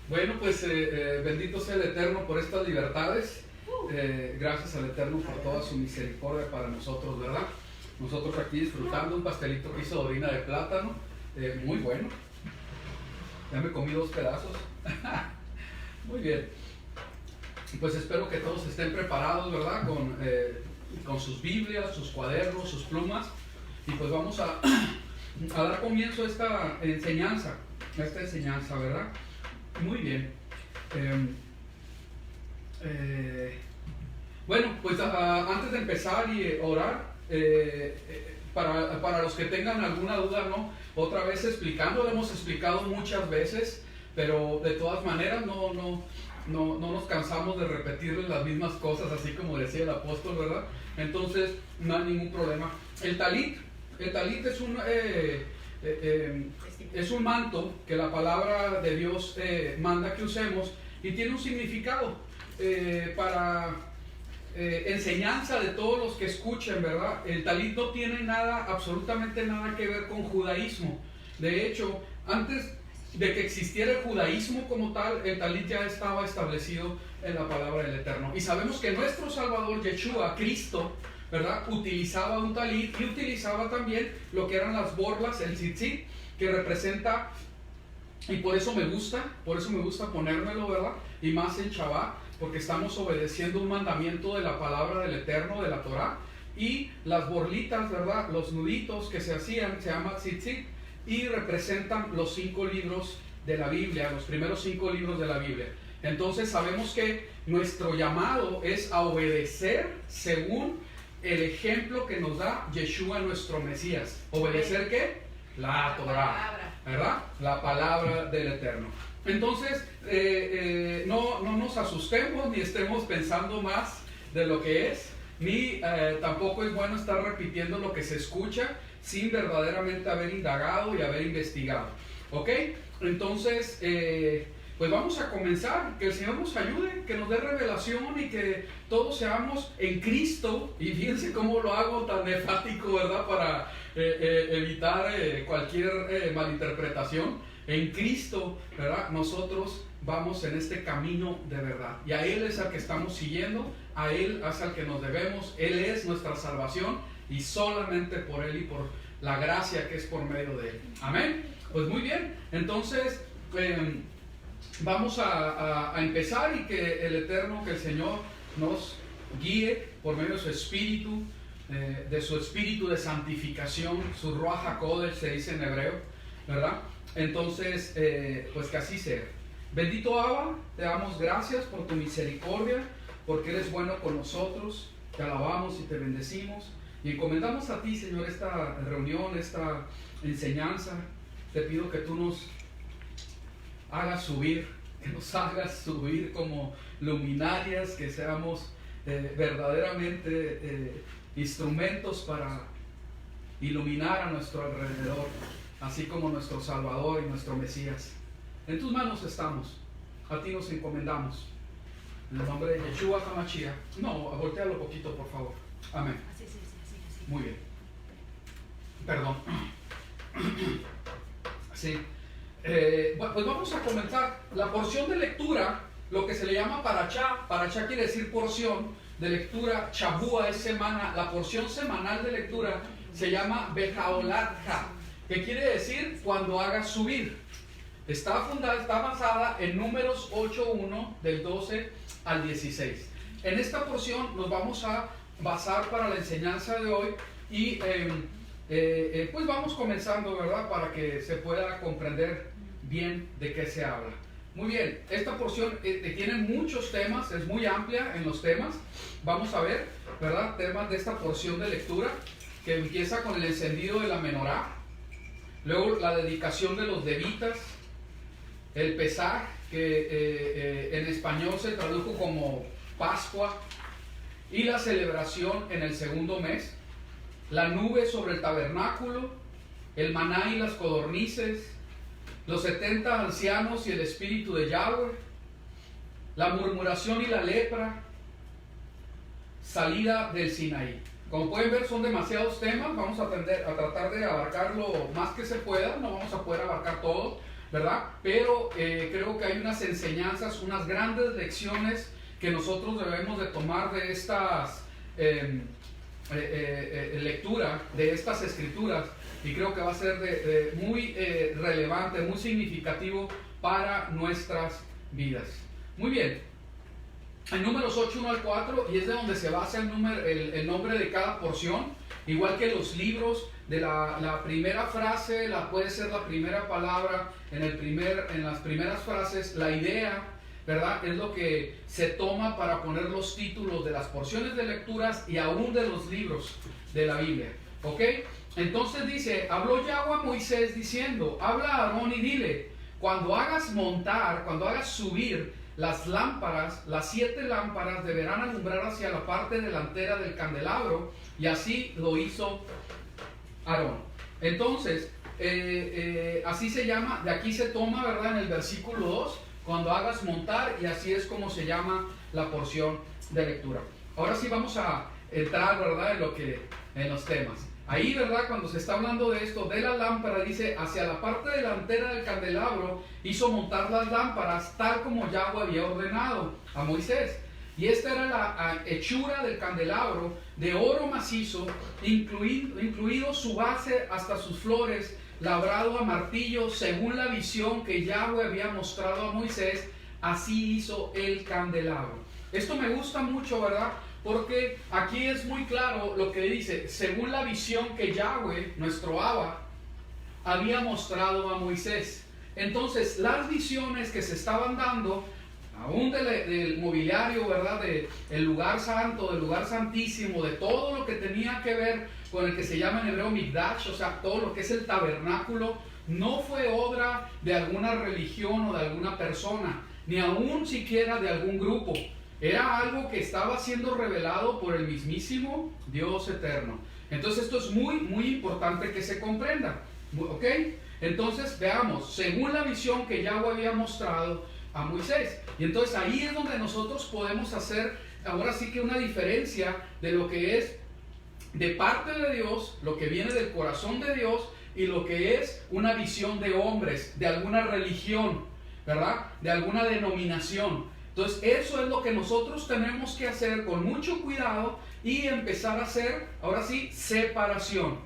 Bueno, pues bendito sea el Eterno por estas libertades. Gracias al Eterno por toda su misericordia para nosotros, ¿verdad? Nosotros aquí disfrutando un pastelito que hizo Dorina de plátano, muy bueno. Ya me comí 2 pedazos. Muy bien. Pues espero que todos estén preparados, ¿verdad? Con sus Biblias, sus cuadernos, sus plumas. Y pues vamos a dar comienzo a esta enseñanza, ¿verdad? Muy bien. Bueno, pues antes de empezar y orar, para los que tengan alguna duda, ¿no? Otra vez explicando, lo hemos explicado muchas veces, pero de todas maneras no nos cansamos de repetirles las mismas cosas, así como decía el apóstol, ¿verdad? Entonces no hay ningún problema. El talit es un manto que la palabra de Dios manda que usemos y tiene un significado para enseñanza de todos los que escuchen, ¿verdad? El talit no tiene absolutamente nada que ver con judaísmo. De hecho, antes de que existiera el judaísmo como tal, el talit ya estaba establecido en la palabra del Eterno. Y sabemos que nuestro Salvador, Yeshua, Cristo, ¿verdad? Utilizaba un talit y utilizaba también lo que eran las borlas, el tzitzit, que representa, y por eso me gusta ponérmelo, ¿verdad? Y más en Shabbat, porque estamos obedeciendo un mandamiento de la palabra del Eterno, de la Torah. Y las borlitas, ¿verdad? Los nuditos que se hacían, se llama tzitzit, y representan los 5 libros de la Biblia, los primeros 5 libros de la Biblia. Entonces sabemos que nuestro llamado es a obedecer según el ejemplo que nos da Yeshua, nuestro Mesías. ¿Obedecer qué? La Torah, ¿verdad? La palabra del Eterno. Entonces, no nos asustemos ni estemos pensando más de lo que es, ni tampoco es bueno estar repitiendo lo que se escucha sin verdaderamente haber indagado y haber investigado. ¿Ok? Entonces, pues vamos a comenzar. Que el Señor nos ayude, que nos dé revelación y que todos seamos en Cristo. Y fíjense cómo lo hago tan enfático, ¿verdad? Para evitar cualquier malinterpretación. En Cristo, ¿verdad? Nosotros vamos en este camino de verdad. Y a Él es al que estamos siguiendo, a Él es al que nos debemos. Él es nuestra salvación y solamente por Él y por la gracia que es por medio de Él. Amén. Pues muy bien. Entonces, vamos a empezar y que el Eterno, que el Señor nos guíe por medio de su Espíritu, de santificación, su Ruach HaKodesh se dice en hebreo, ¿verdad? Entonces, pues que así sea. Bendito Abba, te damos gracias por tu misericordia, porque eres bueno con nosotros, te alabamos y te bendecimos, y encomendamos a ti, Señor, esta reunión, esta enseñanza. Te pido que tú nos hagas subir como luminarias, que seamos verdaderamente instrumentos para iluminar a nuestro alrededor, así como nuestro Salvador y nuestro Mesías. En tus manos estamos, a ti nos encomendamos. En el nombre de Yeshua HaMashiach. No, voltealo poquito, por favor. Amén. Así. Muy bien. Perdón. Sí. Pues vamos a comenzar. La porción de lectura, lo que se le llama parachá. Parachá quiere decir porción de lectura. Chabúa es semana. La porción semanal de lectura se llama Bejaolatja, que quiere decir cuando hagas subir. Está basada en Números 8:1 del 12 al 16. En esta porción nos vamos a basar para la enseñanza de hoy y pues vamos comenzando, ¿verdad? Para que se pueda comprender bien de qué se habla. Muy bien, esta porción tiene muchos temas, es muy amplia en los temas. Vamos a ver, ¿verdad? Temas de esta porción de lectura que empieza con el encendido de la menorá, luego la dedicación de los levitas, el Pesaj, que en español se tradujo como Pascua, y la celebración en el segundo mes, la nube sobre el tabernáculo, el maná y las codornices, los 70 ancianos y el espíritu de Yahweh, la murmuración y la lepra, salida del Sinaí. Como pueden ver, son demasiados temas. Vamos a tratar de abarcar lo más que se pueda. No vamos a poder abarcar todo, ¿verdad? Pero creo que hay unas enseñanzas, unas grandes lecciones que nosotros debemos de tomar de estas lectura, de estas escrituras, y creo que va a ser muy relevante, muy significativo para nuestras vidas. Muy bien, en Números 8, 1 al 4, y es de donde se basa el nombre de cada porción, igual que los libros. De la primera frase, puede ser la primera palabra en las primeras frases, la idea, ¿verdad? Es lo que se toma para poner los títulos de las porciones de lecturas y aún de los libros de la Biblia, ¿ok? Entonces dice, habló Yahweh a Moisés diciendo, habla a Aarón y dile, cuando hagas subir las lámparas, las 7 lámparas deberán alumbrar hacia la parte delantera del candelabro, y así lo hizo Aarón. Entonces, así se llama, de aquí se toma, ¿verdad? En el versículo 2, cuando hagas montar, y así es como se llama la porción de lectura. Ahora sí vamos a entrar, ¿verdad? En los temas. Ahí, ¿verdad? Cuando se está hablando de esto, de la lámpara, dice, hacia la parte delantera del candelabro hizo montar las lámparas, tal como Yahweh había ordenado a Moisés. Y esta era la hechura del candelabro, de oro macizo, incluido su base hasta sus flores, labrado a martillo, según la visión que Yahweh había mostrado a Moisés, así hizo el candelabro. Esto me gusta mucho, ¿verdad? Porque aquí es muy claro lo que dice, según la visión que Yahweh, nuestro Abba, había mostrado a Moisés. Entonces, las visiones que se estaban dando, aún del mobiliario, ¿verdad? Del lugar santo, del lugar santísimo, de todo lo que tenía que ver con el que se llama en hebreo Mikdash, o sea, todo lo que es el tabernáculo, no fue obra de alguna religión o de alguna persona, ni aún siquiera de algún grupo. Era algo que estaba siendo revelado por el mismísimo Dios eterno. Entonces esto es muy, muy importante que se comprenda, ¿ok? Entonces veamos, según la visión que Yahweh había mostrado a Moisés. Y entonces ahí es donde nosotros podemos hacer ahora sí que una diferencia de lo que es de parte de Dios, lo que viene del corazón de Dios, y lo que es una visión de hombres, de alguna religión, ¿verdad? De alguna denominación. Entonces eso es lo que nosotros tenemos que hacer con mucho cuidado y empezar a hacer, ahora sí, separación.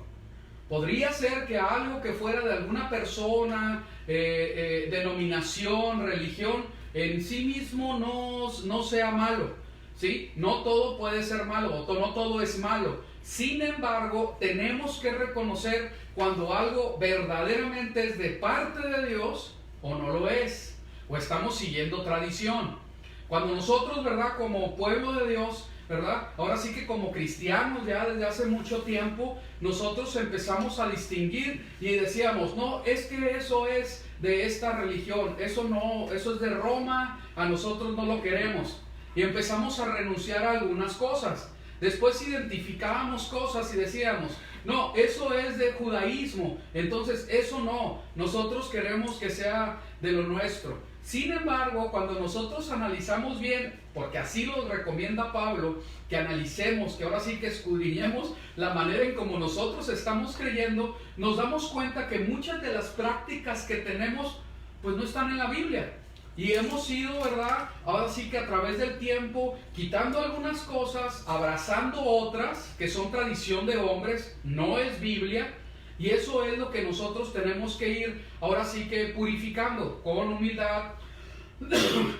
Podría ser que algo que fuera de alguna persona, denominación, religión, en sí mismo no sea malo, ¿sí? No todo puede ser malo, o no todo es malo. Sin embargo, tenemos que reconocer cuando algo verdaderamente es de parte de Dios o no lo es, o estamos siguiendo tradición. Cuando nosotros, ¿verdad? Como pueblo de Dios, ¿verdad? Ahora sí que como cristianos ya desde hace mucho tiempo, nosotros empezamos a distinguir y decíamos, no, es que eso es de esta religión, eso no, eso es de Roma, a nosotros no lo queremos. Y empezamos a renunciar a algunas cosas. Después identificábamos cosas y decíamos, no, eso es de judaísmo, entonces eso no, nosotros queremos que sea de lo nuestro. Sin embargo, cuando nosotros analizamos bien, porque así lo recomienda Pablo, que analicemos, que ahora sí que escudriñemos la manera en como nosotros estamos creyendo, nos damos cuenta que muchas de las prácticas que tenemos, pues no están en la Biblia. Y hemos ido, ¿verdad? Ahora sí que a través del tiempo, quitando algunas cosas, abrazando otras, que son tradición de hombres, no es Biblia. Y eso es lo que nosotros tenemos que ir, ahora sí que purificando, con humildad,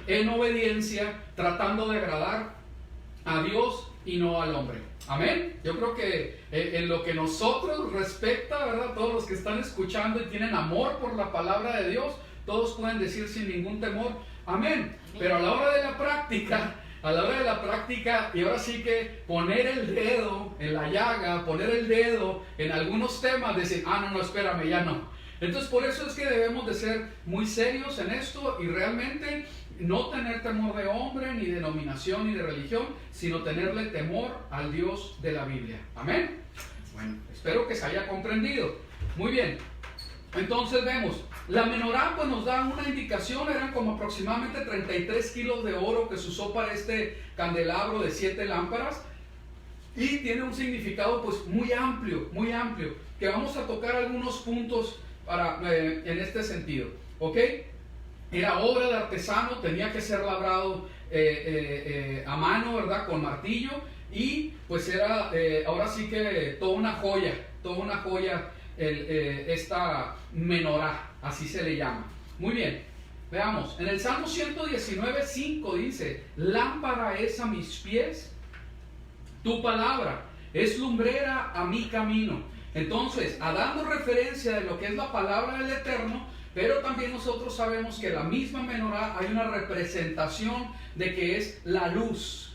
en obediencia, tratando de agradar a Dios y no al hombre. Amén. Yo creo que en lo que nosotros respecta, ¿verdad? Todos los que están escuchando y tienen amor por la palabra de Dios, todos pueden decir sin ningún temor, amén. Pero a la hora de la práctica, y ahora sí que poner el dedo en la llaga, poner el dedo en algunos temas, decir, no, espérame, ya no. Entonces por eso es que debemos de ser muy serios en esto y realmente no tener temor de hombre, ni de denominación, ni de religión, sino tenerle temor al Dios de la Biblia. Amén. Bueno, espero que se haya comprendido. Muy bien. Entonces vemos, la menorá pues nos da una indicación, eran como aproximadamente 33 kilos de oro que se usó para este candelabro de 7 lámparas y tiene un significado pues muy amplio, que vamos a tocar algunos puntos en este sentido. ¿ok? Era obra de artesano, tenía que ser labrado a mano, ¿verdad? Con martillo, y pues era ahora sí que toda una joya esta menorá, así se le llama. Muy bien, veamos, en el Salmo 119:5 dice: lámpara es a mis pies tu palabra, es lumbrera a mi camino. Entonces, dando referencia de lo que es la palabra del Eterno, pero también nosotros sabemos que la misma menorá hay una representación de que es la luz,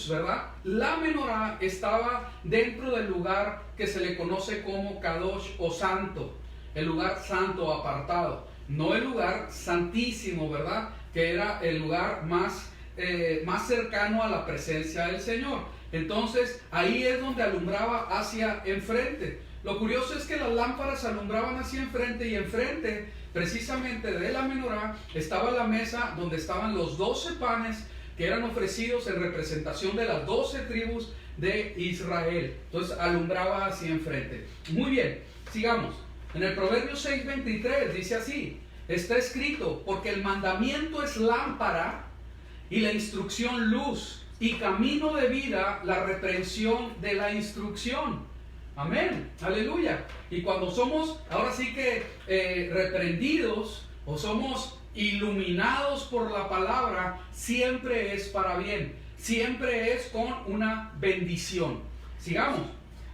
¿verdad? La menorá estaba dentro del lugar que se le conoce como Kadosh o santo, el lugar santo apartado, no el lugar santísimo, ¿verdad? Que era el lugar más cercano a la presencia del Señor. Entonces ahí es donde alumbraba hacia enfrente. Lo curioso es que las lámparas alumbraban hacia enfrente, y enfrente precisamente de la menorá estaba la mesa donde estaban los 12 panes que eran ofrecidos en representación de las 12 tribus de Israel. Entonces alumbraba hacia enfrente. Muy bien, sigamos. En el Proverbio 6:23 dice así: está escrito, porque el mandamiento es lámpara y la instrucción luz, y camino de vida la reprensión de la instrucción. Amén, aleluya. Y cuando somos ahora sí que reprendidos o somos iluminados por la palabra, siempre es para bien, siempre es con una bendición. Sigamos.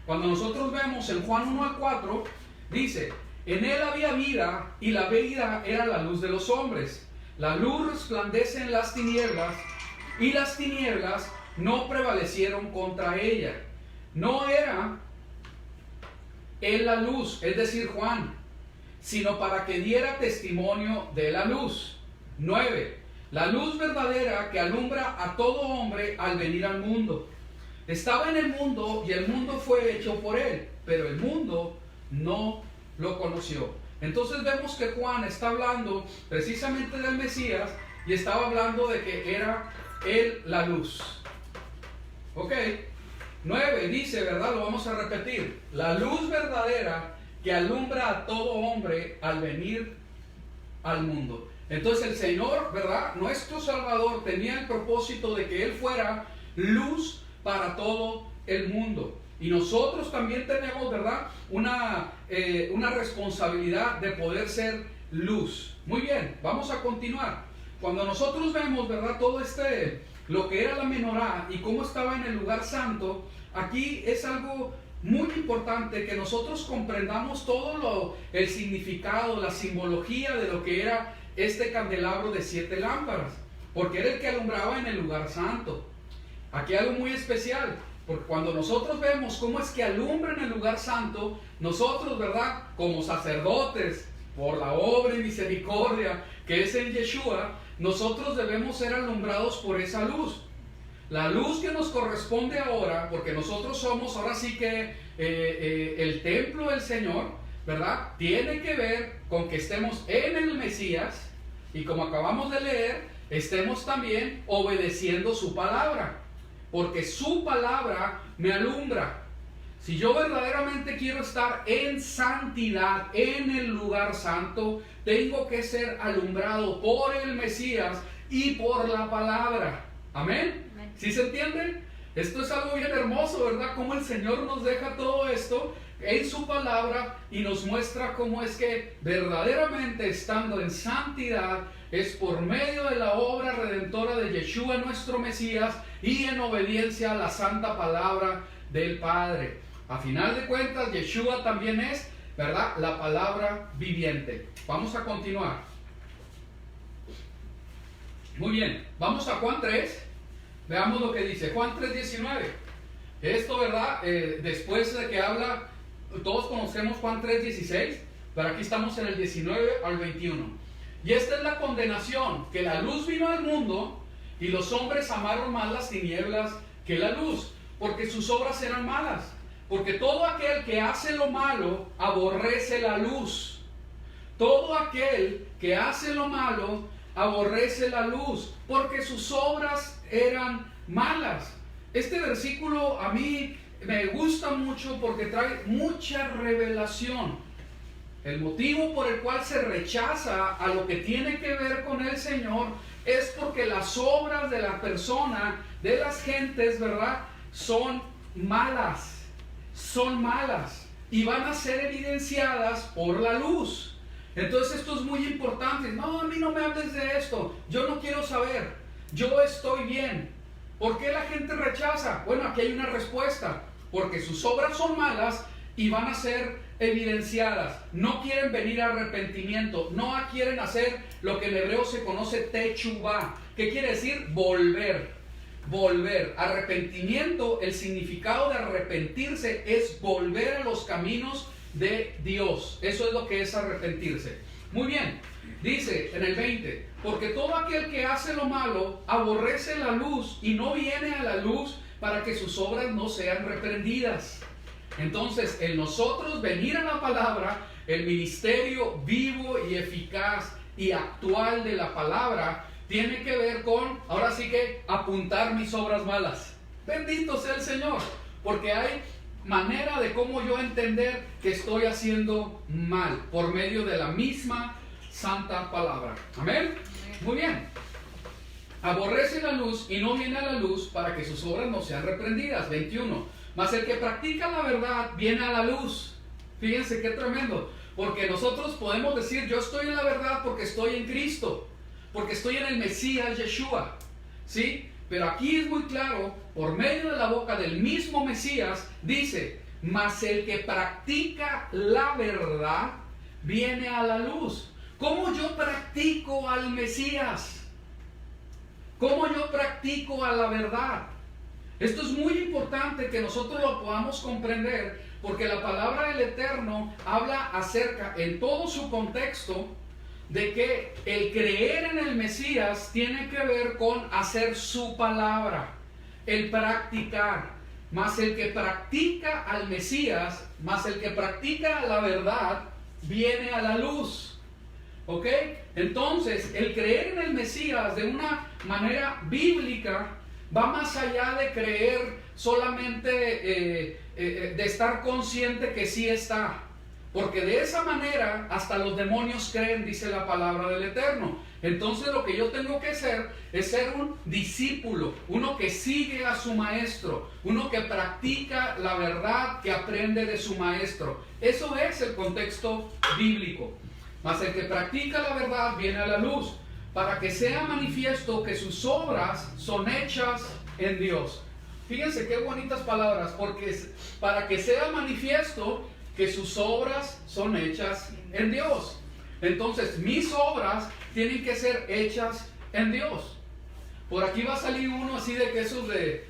Cuando nosotros vemos en Juan 1:4, dice: en él había vida, y la vida era la luz de los hombres. La luz resplandece en las tinieblas, y las tinieblas no prevalecieron contra ella. No era él la luz, es decir, Juan, sino para que diera testimonio de la luz. 9. La luz verdadera que alumbra a todo hombre al venir al mundo. Estaba en el mundo, y el mundo fue hecho por él, pero el mundo no lo conoció. Entonces vemos que Juan está hablando precisamente del Mesías, y estaba hablando de que era él la luz. Ok. 9 dice, ¿verdad? Lo vamos a repetir: la luz verdadera que alumbra a todo hombre al venir al mundo. Entonces el Señor, ¿verdad?, nuestro Salvador, tenía el propósito de que Él fuera luz para todo el mundo. Y nosotros también tenemos, ¿verdad?, una responsabilidad de poder ser luz. Muy bien, vamos a continuar. Cuando nosotros vemos, ¿verdad?, todo lo que era la menorá y cómo estaba en el lugar santo, aquí es algo muy importante que nosotros comprendamos todo el significado, la simbología de lo que era este candelabro de 7 lámparas, porque era el que alumbraba en el lugar santo. Aquí algo muy especial, porque cuando nosotros vemos cómo es que alumbra en el lugar santo, nosotros, ¿verdad?, como sacerdotes, por la obra y misericordia que es en Yeshua, nosotros debemos ser alumbrados por esa luz. La luz que nos corresponde ahora, porque nosotros somos ahora sí que el templo del Señor, ¿verdad?, tiene que ver con que estemos en el Mesías, y como acabamos de leer, estemos también obedeciendo su palabra, porque su palabra me alumbra. Si yo verdaderamente quiero estar en santidad, en el lugar santo, tengo que ser alumbrado por el Mesías y por la palabra. Amén. ¿Sí se entiende? Esto es algo bien hermoso, ¿verdad? Cómo el Señor nos deja todo esto en su palabra y nos muestra cómo es que verdaderamente estando en santidad es por medio de la obra redentora de Yeshua nuestro Mesías y en obediencia a la santa palabra del Padre. A final de cuentas, Yeshua también es, ¿verdad?, la palabra viviente. Vamos a continuar. Muy bien, vamos a Juan 3. Veamos lo que dice Juan 3:19. Esto, ¿verdad?, después de que habla, todos conocemos Juan 3:16, pero aquí estamos en el 19 al 21. Y esta es la condenación, que la luz vino al mundo, y los hombres amaron más las tinieblas que la luz, porque sus obras eran malas. Porque todo aquel que hace lo malo aborrece la luz. Todo aquel que hace lo malo aborrece la luz, porque sus obras eran malas. Este versículo a mí me gusta mucho porque trae mucha revelación. El motivo por el cual se rechaza a lo que tiene que ver con el Señor es porque las obras de la persona, de las gentes, ¿verdad?, son malas y van a ser evidenciadas por la luz. Entonces esto es muy importante. No, a mí no me hables de esto, yo no quiero saber, yo estoy bien. ¿Por qué la gente rechaza? Bueno, aquí hay una respuesta: porque sus obras son malas y van a ser evidenciadas. No quieren venir a arrepentimiento, no quieren hacer lo que en hebreo se conoce techubá. ¿Qué quiere decir? Volver. Arrepentimiento, el significado de arrepentirse es volver a los caminos de Dios. Eso es lo que es arrepentirse. Muy bien, dice en el 20: porque todo aquel que hace lo malo aborrece la luz y no viene a la luz para que sus obras no sean reprendidas. Entonces, en nosotros venir a la palabra, el ministerio vivo y eficaz y actual de la palabra tiene que ver con, ahora sí que, apuntar mis obras malas. Bendito sea el Señor, porque hay manera de cómo yo entender que estoy haciendo mal por medio de la misma santa palabra. Amén. Muy bien. Aborrece la luz y no viene a la luz para que sus obras no sean reprendidas. 21. Mas el que practica la verdad viene a la luz. Fíjense qué tremendo, porque nosotros podemos decir: yo estoy en la verdad porque estoy en Cristo, porque estoy en el Mesías Yeshua, ¿sí? Pero aquí es muy claro, por medio de la boca del mismo Mesías, dice: mas el que practica la verdad viene a la luz. ¿Cómo yo practico al Mesías? ¿Cómo yo practico a la verdad? Esto es muy importante que nosotros lo podamos comprender, porque la palabra del Eterno habla acerca, en todo su contexto, de que el creer en el Mesías tiene que ver con hacer su palabra, el practicar. Mas el que practica al Mesías, más el que practica la verdad, viene a la luz. ¿Ok? Entonces, el creer en el Mesías de una manera bíblica va más allá de creer solamente, de estar consciente que sí está. Porque de esa manera hasta los demonios creen, dice la palabra del Eterno. Entonces lo que yo tengo que hacer es ser un discípulo, uno que sigue a su maestro, uno que practica la verdad, que aprende de su maestro. Eso es el contexto bíblico. Mas el que practica la verdad viene a la luz, para que sea manifiesto que sus obras son hechas en Dios. Fíjense qué bonitas palabras, porque para que sea manifiesto que sus obras son hechas en Dios. Entonces, mis obras tienen que ser hechas en Dios. Por aquí va a salir uno así de que esos de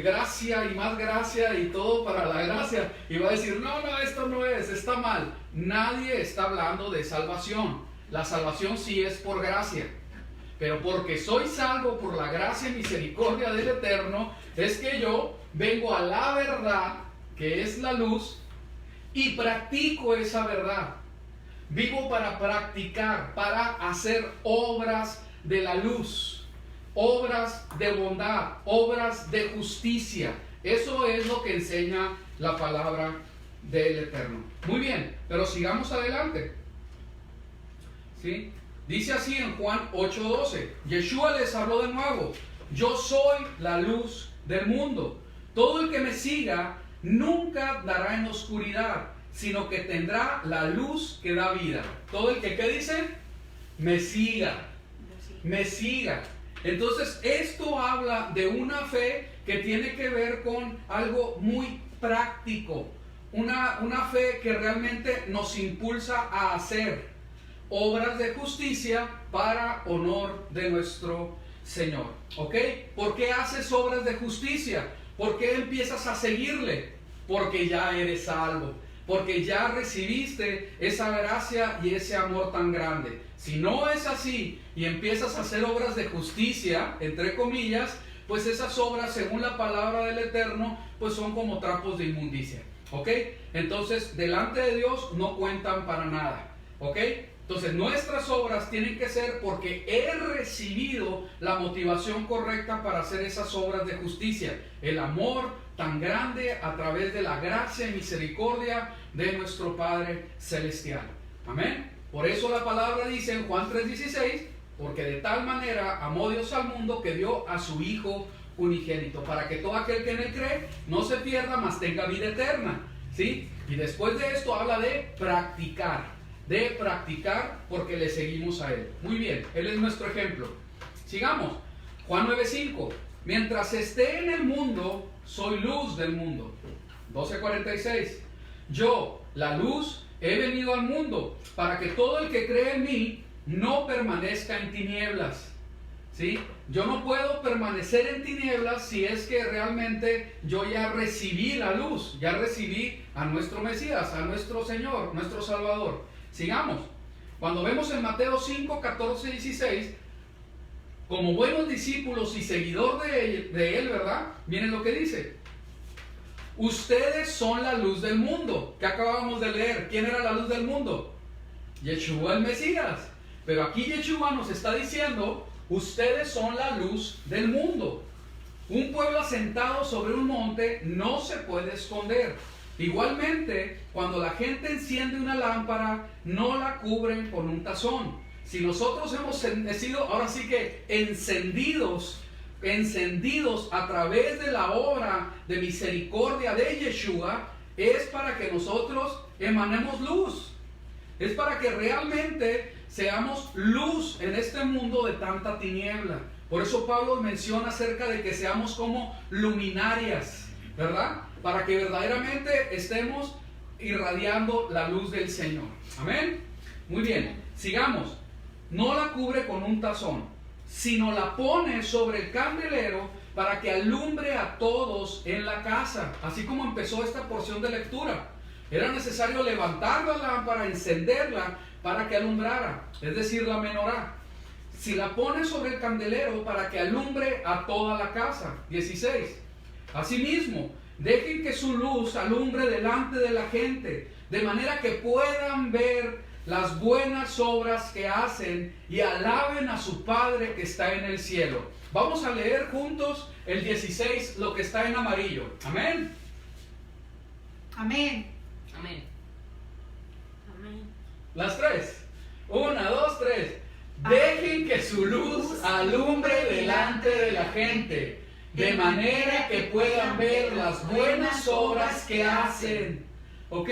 gracia y más gracia y todo para la gracia, y va a decir: no, esto no es, está mal. Nadie está hablando de salvación. La salvación sí es por gracia, pero porque soy salvo por la gracia y misericordia del Eterno, es que yo vengo a la verdad, que es la luz, y practico esa verdad. Vivo para practicar, para hacer obras de la luz, obras de bondad, obras de justicia. Eso es lo que enseña la palabra del Eterno. Muy bien, pero sigamos adelante. ¿Sí? Dice así en Juan 8:12. Yeshua les habló de nuevo: yo soy la luz del mundo. Todo el que me siga nunca dará en oscuridad, sino que tendrá la luz que da vida. Todo el que, ¿qué dice? Me siga. Me siga. Entonces, esto habla de una fe que tiene que ver con algo muy práctico. Una fe que realmente nos impulsa a hacer obras de justicia para honor de nuestro Señor. ¿Ok? ¿Por qué haces obras de justicia? ¿Por qué empiezas a seguirle? Porque ya eres salvo, porque ya recibiste esa gracia y ese amor tan grande. Si no es así y empiezas a hacer obras de justicia, entre comillas, pues esas obras, según la palabra del Eterno, pues son como trapos de inmundicia. ¿Ok? Entonces, delante de Dios no cuentan para nada. ¿Ok? Entonces, nuestras obras tienen que ser porque he recibido la motivación correcta para hacer esas obras de justicia. El amor tan grande a través de la gracia y misericordia de nuestro Padre Celestial. Amén. Por eso la palabra dice en Juan 3:16, porque de tal manera amó Dios al mundo que dio a su Hijo unigénito, para que todo aquel que en él cree no se pierda, mas tenga vida eterna. ¿Sí? Y después de esto habla de practicar porque le seguimos a él. Muy bien, él es nuestro ejemplo. Sigamos. Juan 9:5, mientras esté en el mundo, soy luz del mundo. 12:46, yo, la luz, he venido al mundo para que todo el que cree en mí no permanezca en tinieblas. ¿Sí? Yo no puedo permanecer en tinieblas si es que realmente yo ya recibí la luz, ya recibí a nuestro Mesías, a nuestro Señor, nuestro Salvador. Sigamos. Cuando vemos en Mateo 5:14-16, como buenos discípulos y seguidor de él, ¿verdad? Miren lo que dice. Ustedes son la luz del mundo. ¿Qué acabamos de leer? ¿Quién era la luz del mundo? Yeshua el Mesías. Pero aquí Yeshua nos está diciendo, ustedes son la luz del mundo. Un pueblo asentado sobre un monte no se puede esconder. Igualmente, cuando la gente enciende una lámpara, no la cubren con un tazón. Si nosotros hemos sido ahora sí que encendidos a través de la obra de misericordia de Yeshua, es para que nosotros emanemos luz. Es para que realmente seamos luz en este mundo de tanta tiniebla. Por eso Pablo menciona acerca de que seamos como luminarias, ¿verdad? Para que verdaderamente estemos irradiando la luz del Señor. Amén. Muy bien, sigamos. No la cubre con un tazón, sino la pone sobre el candelero para que alumbre a todos en la casa. Así como empezó esta porción de lectura. Era necesario levantar la lámpara, encenderla para que alumbrara, es decir, la menorá. Si la pone sobre el candelero para que alumbre a toda la casa. 16. Asimismo, dejen que su luz alumbre delante de la gente, de manera que puedan ver las buenas obras que hacen y alaben a su Padre que está en el cielo. Vamos a leer juntos el 16, lo que está en amarillo. Amén. Amén. Amén. Amén. Las tres. 1, 2, 3. Dejen que su luz alumbre delante de la gente, de manera que puedan ver las buenas obras que hacen. ¿Ok?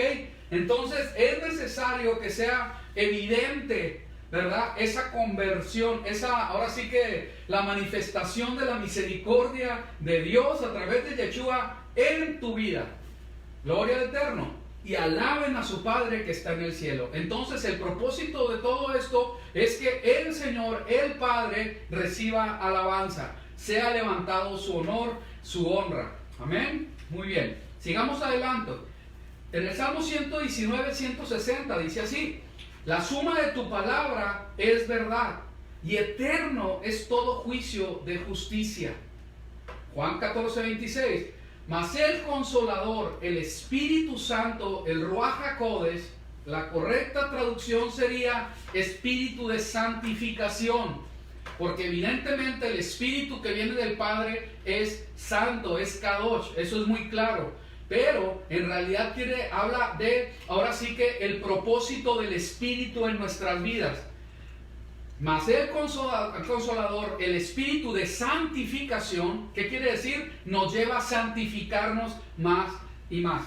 Entonces es necesario que sea evidente, ¿verdad? Esa conversión, ahora sí que la manifestación de la misericordia de Dios a través de Yeshua en tu vida. Gloria al Eterno. Y alaben a su Padre que está en el cielo. Entonces el propósito de todo esto es que el Señor, el Padre, reciba alabanza. Sea levantado su honor, su honra. Amén. Muy bien. Sigamos adelante. En el Salmo 119, 160 dice así: la suma de tu palabra es verdad, y eterno es todo juicio de justicia. Juan 14, 26. Mas el Consolador, el Espíritu Santo, el Ruach HaKodesh, la correcta traducción sería Espíritu de santificación, porque evidentemente el Espíritu que viene del Padre es santo, es Kadosh, eso es muy claro. Pero en realidad habla de, ahora sí que el propósito del Espíritu en nuestras vidas. Mas el Consolador, el Espíritu de santificación, ¿qué quiere decir? Nos lleva a santificarnos más y más.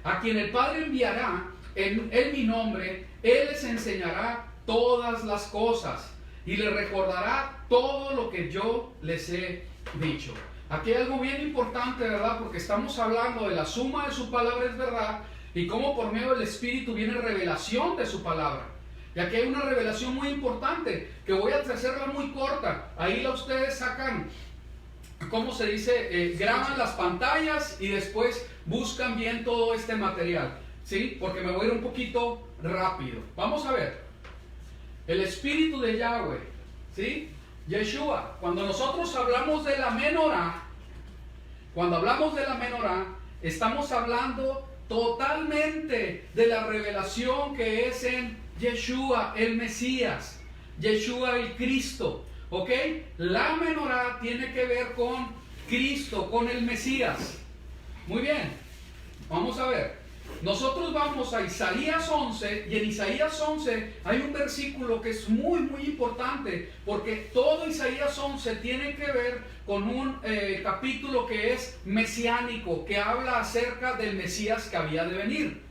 A quien el Padre enviará en mi nombre, Él les enseñará todas las cosas y les recordará todo lo que yo les he dicho. Aquí hay algo bien importante, ¿verdad? Porque estamos hablando de la suma de su palabra es verdad y cómo por medio del Espíritu viene revelación de su palabra. Y aquí hay una revelación muy importante que voy a hacerla muy corta. Ahí ustedes sacan, ¿cómo se dice? Graban las pantallas y después buscan bien todo este material, ¿sí? Porque me voy a ir un poquito rápido. Vamos a ver. El Espíritu de Yahweh, ¿sí? Yeshua. Cuando nosotros hablamos de la menorá, estamos hablando totalmente de la revelación que es en Yeshua el Mesías, Yeshua el Cristo, ¿ok? La menorá tiene que ver con Cristo, con el Mesías. Muy bien, vamos a ver. nosotros vamos a Isaías 11, y en Isaías 11 hay un versículo que es muy importante, porque todo Isaías 11 tiene que ver con un capítulo que es mesiánico, que habla acerca del Mesías que había de venir.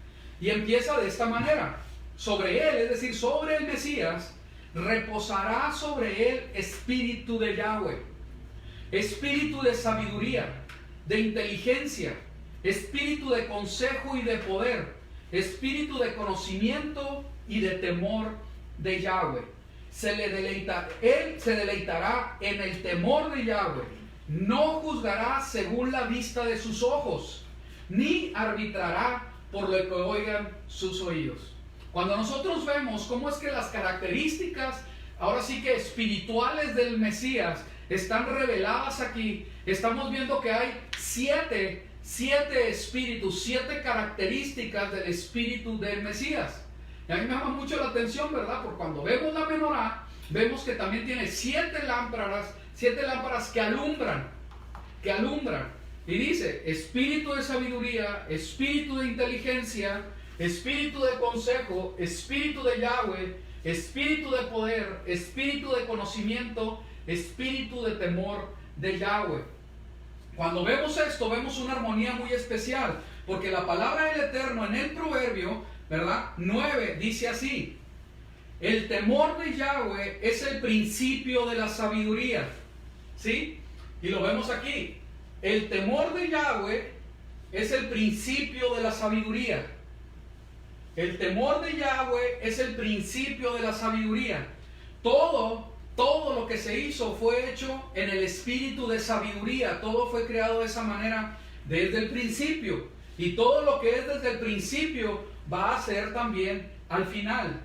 Y empieza de esta manera: sobre él, es decir, sobre el Mesías, reposará sobre él espíritu de Yahweh, espíritu de sabiduría, de inteligencia, espíritu de consejo y de poder, espíritu de conocimiento y de temor de Yahweh. Él se deleitará en el temor de Yahweh, no juzgará según la vista de sus ojos, ni arbitrará por lo que oigan sus oídos. Cuando nosotros vemos cómo es que las características, ahora sí que espirituales del Mesías, están reveladas aquí, estamos viendo que hay siete espíritus, 7 características del espíritu del Mesías. Y a mí me llama mucho la atención, ¿verdad? Porque cuando vemos la menorá, vemos que también tiene 7 lámparas que alumbran. Y dice: espíritu de sabiduría, espíritu de inteligencia, espíritu de consejo, espíritu de Yahweh, espíritu de poder, espíritu de conocimiento, espíritu de temor de Yahweh. Cuando vemos esto, vemos una armonía muy especial, porque la palabra del Eterno en el Proverbio, ¿verdad? 9 dice así: el temor de Yahweh es el principio de la sabiduría. ¿Sí? Y lo vemos aquí. El temor de Yahweh es el principio de la sabiduría. El temor de Yahweh es el principio de la sabiduría. Todo lo que se hizo fue hecho en el espíritu de sabiduría. Todo fue creado de esa manera desde el principio. Y todo lo que es desde el principio va a ser también al final.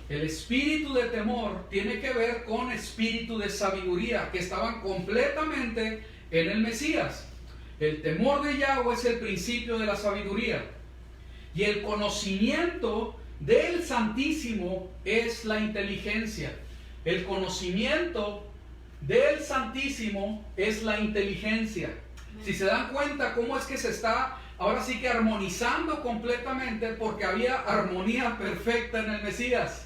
El espíritu de temor tiene que ver con espíritu de sabiduría, que estaban completamente en el Mesías. El temor de Yahweh es el principio de la sabiduría. Y el conocimiento del Santísimo es la inteligencia. El conocimiento del Santísimo es la inteligencia. Si se dan cuenta cómo es que se está ahora sí que armonizando completamente, porque había armonía perfecta en el Mesías.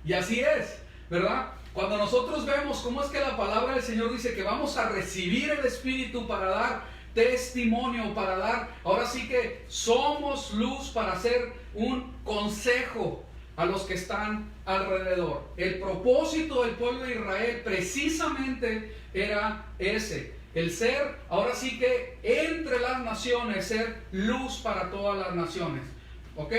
Y así es, ¿verdad? Cuando nosotros vemos cómo es que la palabra del Señor dice que vamos a recibir el Espíritu para dar testimonio, para dar, ahora sí que somos luz para hacer un consejo a los que están alrededor. El propósito del pueblo de Israel precisamente era ese: el ser, ahora sí que entre las naciones, ser luz para todas las naciones. ¿Ok?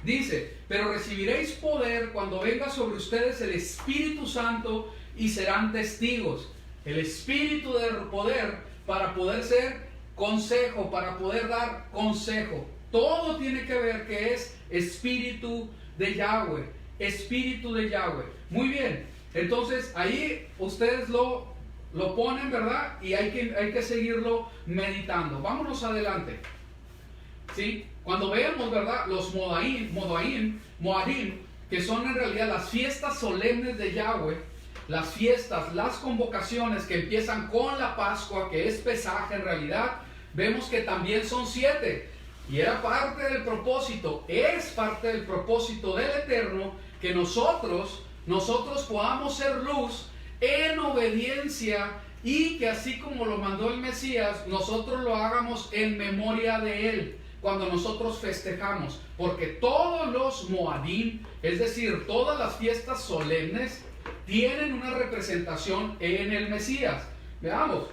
Dice: pero recibiréis poder cuando venga sobre ustedes el Espíritu Santo y serán testigos. El Espíritu del poder para poder ser consejo, para poder dar consejo. Todo tiene que ver que es Espíritu de Yahweh. Espíritu de Yahweh. Muy bien. Entonces ahí ustedes lo ponen, ¿verdad? Y hay que seguirlo meditando. Vámonos adelante. ¿Sí? Cuando veamos, ¿verdad? Los Moadim, que son en realidad las fiestas solemnes de Yahweh, las fiestas, las convocaciones que empiezan con la Pascua, que es Pesaj en realidad, vemos que también son 7. Y era parte del propósito, es parte del propósito del Eterno, que nosotros podamos ser luz en obediencia, y que así como lo mandó el Mesías, nosotros lo hagamos en memoria de él, cuando nosotros festejamos. Porque todos los Moadim, es decir, todas las fiestas solemnes, tienen una representación en el Mesías. Veamos.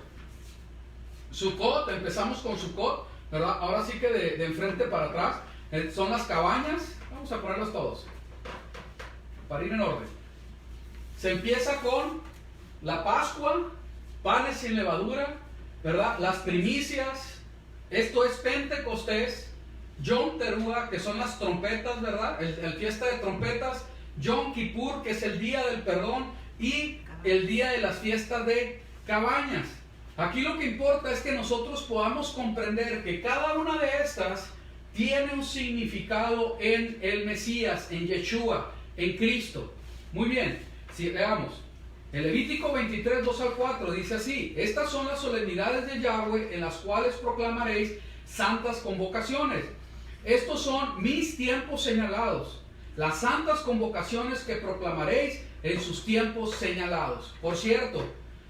Sukkot, empezamos con Sukkot, ¿verdad? Ahora sí que de enfrente para atrás, son las cabañas. Vamos a ponerlos todos, para ir en orden. Se empieza con la Pascua, panes sin levadura, ¿verdad? Las primicias, esto es Pentecostés, Yom Teruah, que son las trompetas, ¿verdad? El fiesta de trompetas, Yom Kippur, que es el día del perdón, y el día de las fiestas de cabañas. Aquí lo que importa es que nosotros podamos comprender que cada una de estas tiene un significado en el Mesías, en Yeshua, en Cristo. Muy bien, si veamos. En Levítico 23, 2 al 4 dice así: estas son las solemnidades de Yahweh en las cuales proclamaréis santas convocaciones. estos son mis tiempos señalados, las santas convocaciones que proclamaréis en sus tiempos señalados. Por cierto,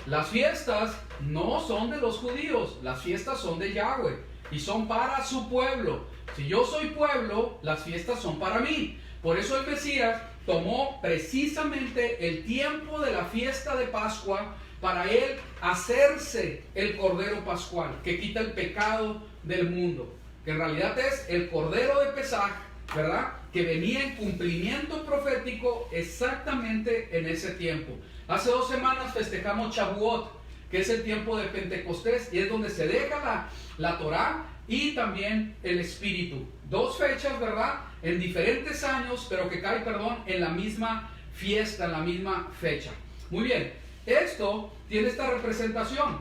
las fiestas no son de los judíos, las fiestas son de Yahweh y son para su pueblo. Si yo soy pueblo, las fiestas son para mí. Por eso el Mesías tomó precisamente el tiempo de la fiesta de Pascua para él hacerse el Cordero Pascual, que quita el pecado del mundo, que en realidad es el Cordero de Pesaj, ¿verdad? Que venía en cumplimiento profético exactamente en ese tiempo. Hace 2 semanas festejamos Shavuot, que es el tiempo de Pentecostés, y es donde se deja la Torá y también el Espíritu. 2 fechas, ¿verdad? En diferentes años, pero que cae, en la misma fiesta, en la misma fecha. Muy bien, esto tiene esta representación,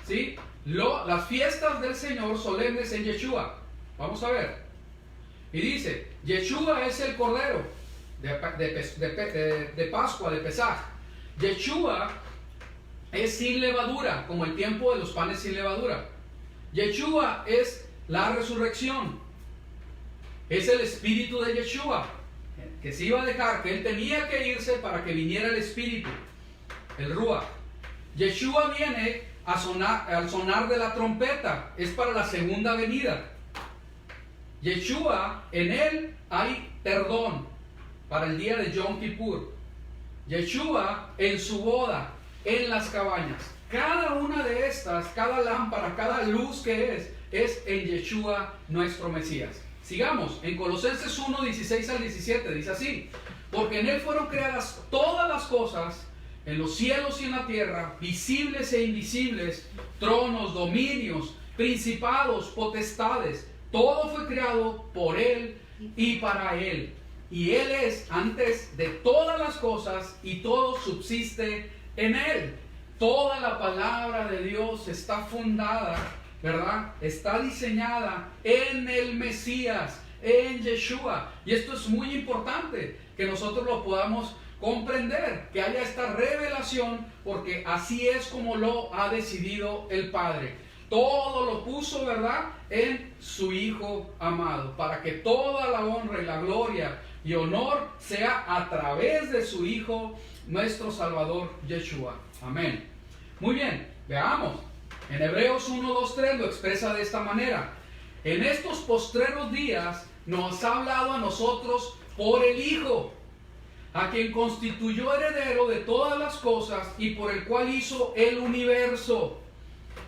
¿sí? Las fiestas del Señor solemnes en Yeshua. Vamos a ver. Y dice, Yeshua es el Cordero de Pascua, de Pesaj. Yeshua es sin levadura, como el tiempo de los panes sin levadura. Yeshua es la resurrección. Es el espíritu de Yeshua, que se iba a dejar, que él tenía que irse para que viniera el espíritu, el Ruach. Yeshua viene al sonar de la trompeta, es para la segunda venida. Yeshua, en él hay perdón para el día de Yom Kippur. Yeshua en su boda, en las cabañas. Cada una de estas, cada lámpara, cada luz que es en Yeshua nuestro Mesías. Sigamos, en Colosenses 1, 16 al 17, dice así: porque en él fueron creadas todas las cosas, en los cielos y en la tierra, visibles e invisibles, tronos, dominios, principados, potestades. Todo fue creado por él y para él. Y él es antes de todas las cosas y todo subsiste en él. Toda la palabra de Dios está fundada, ¿verdad? Está diseñada en el Mesías, en Yeshua. Y esto es muy importante, que nosotros lo podamos comprender, que haya esta revelación, porque así es como lo ha decidido el Padre. Todo lo puso, ¿verdad?, en su Hijo amado, para que toda la honra y la gloria y honor sea a través de su Hijo, nuestro Salvador, Yeshua. Amén. Muy bien, veamos. En Hebreos 1, 2, 3 lo expresa de esta manera: en estos postreros días nos ha hablado a nosotros por el Hijo, a quien constituyó heredero de todas las cosas y por el cual hizo el universo.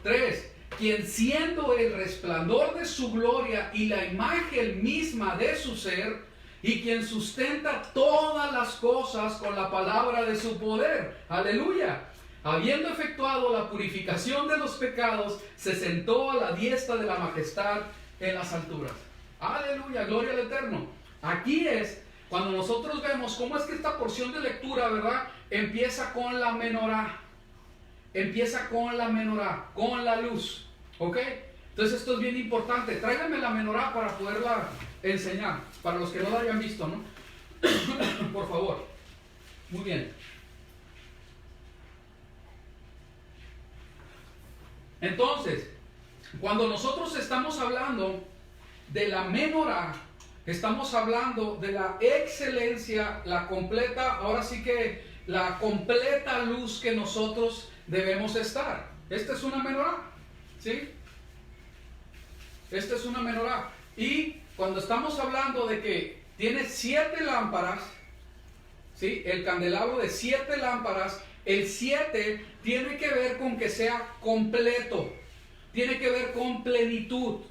3. Quien siendo el resplandor de su gloria y la imagen misma de su ser, y quien sustenta todas las cosas con la palabra de su poder. Aleluya. Habiendo efectuado la purificación de los pecados, se sentó a la diestra de la majestad en las alturas. Aleluya, gloria al Eterno. Aquí es cuando nosotros vemos cómo es que esta porción de lectura, ¿verdad?, empieza con la menorá. Empieza con la menorá, con la luz. ¿Ok? Entonces esto es bien importante. Tráiganme la menorá para poderla enseñar, para los que no la hayan visto, ¿no? Por favor. Muy bien. Entonces, cuando nosotros estamos hablando de la menorá, estamos hablando de la excelencia, la completa, ahora sí que la completa luz que nosotros debemos estar. Esta es una menorá, ¿sí? Esta es una menorá. Y cuando estamos hablando de que tiene 7 lámparas, ¿sí?, el candelabro de 7 lámparas, el 7 tiene que ver con que sea completo, tiene que ver con plenitud,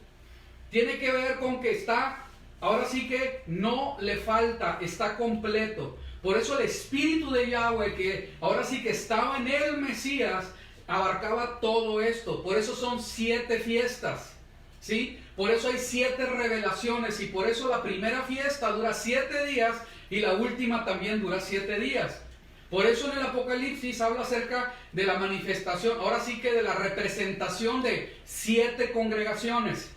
tiene que ver con que está, ahora sí que no le falta, está completo. Por eso el Espíritu de Yahweh, que ahora sí que estaba en el Mesías, abarcaba todo esto. Por eso son 7 fiestas, ¿sí? Por eso hay 7 revelaciones, y por eso la primera fiesta dura 7 días y la última también dura 7 días. Por eso en el Apocalipsis habla acerca de la manifestación, ahora sí que de la representación de 7 congregaciones.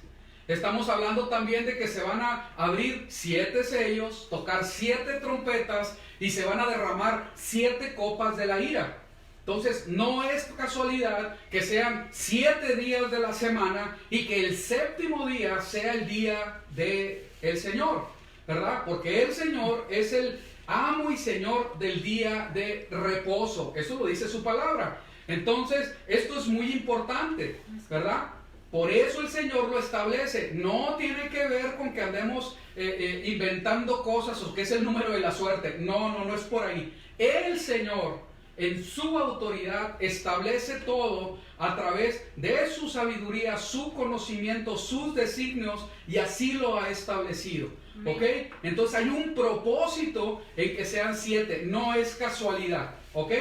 Estamos hablando también de que se van a abrir 7 sellos, tocar 7 trompetas y se van a derramar 7 copas de la ira. Entonces no es casualidad que sean 7 días de la semana y que el séptimo día sea el día del el Señor, ¿verdad? Porque el Señor es el amo y Señor del día de reposo. Eso lo dice su palabra. Entonces, esto es muy importante, ¿verdad? Por eso el Señor lo establece. No tiene que ver con que andemos inventando cosas o que es el número de la suerte. No es por ahí. El Señor, en su autoridad, establece todo a través de su sabiduría, su conocimiento, sus designios, y así lo ha establecido. ¿Ok? Entonces hay un propósito en que sean 7. No es casualidad. ¿Ok?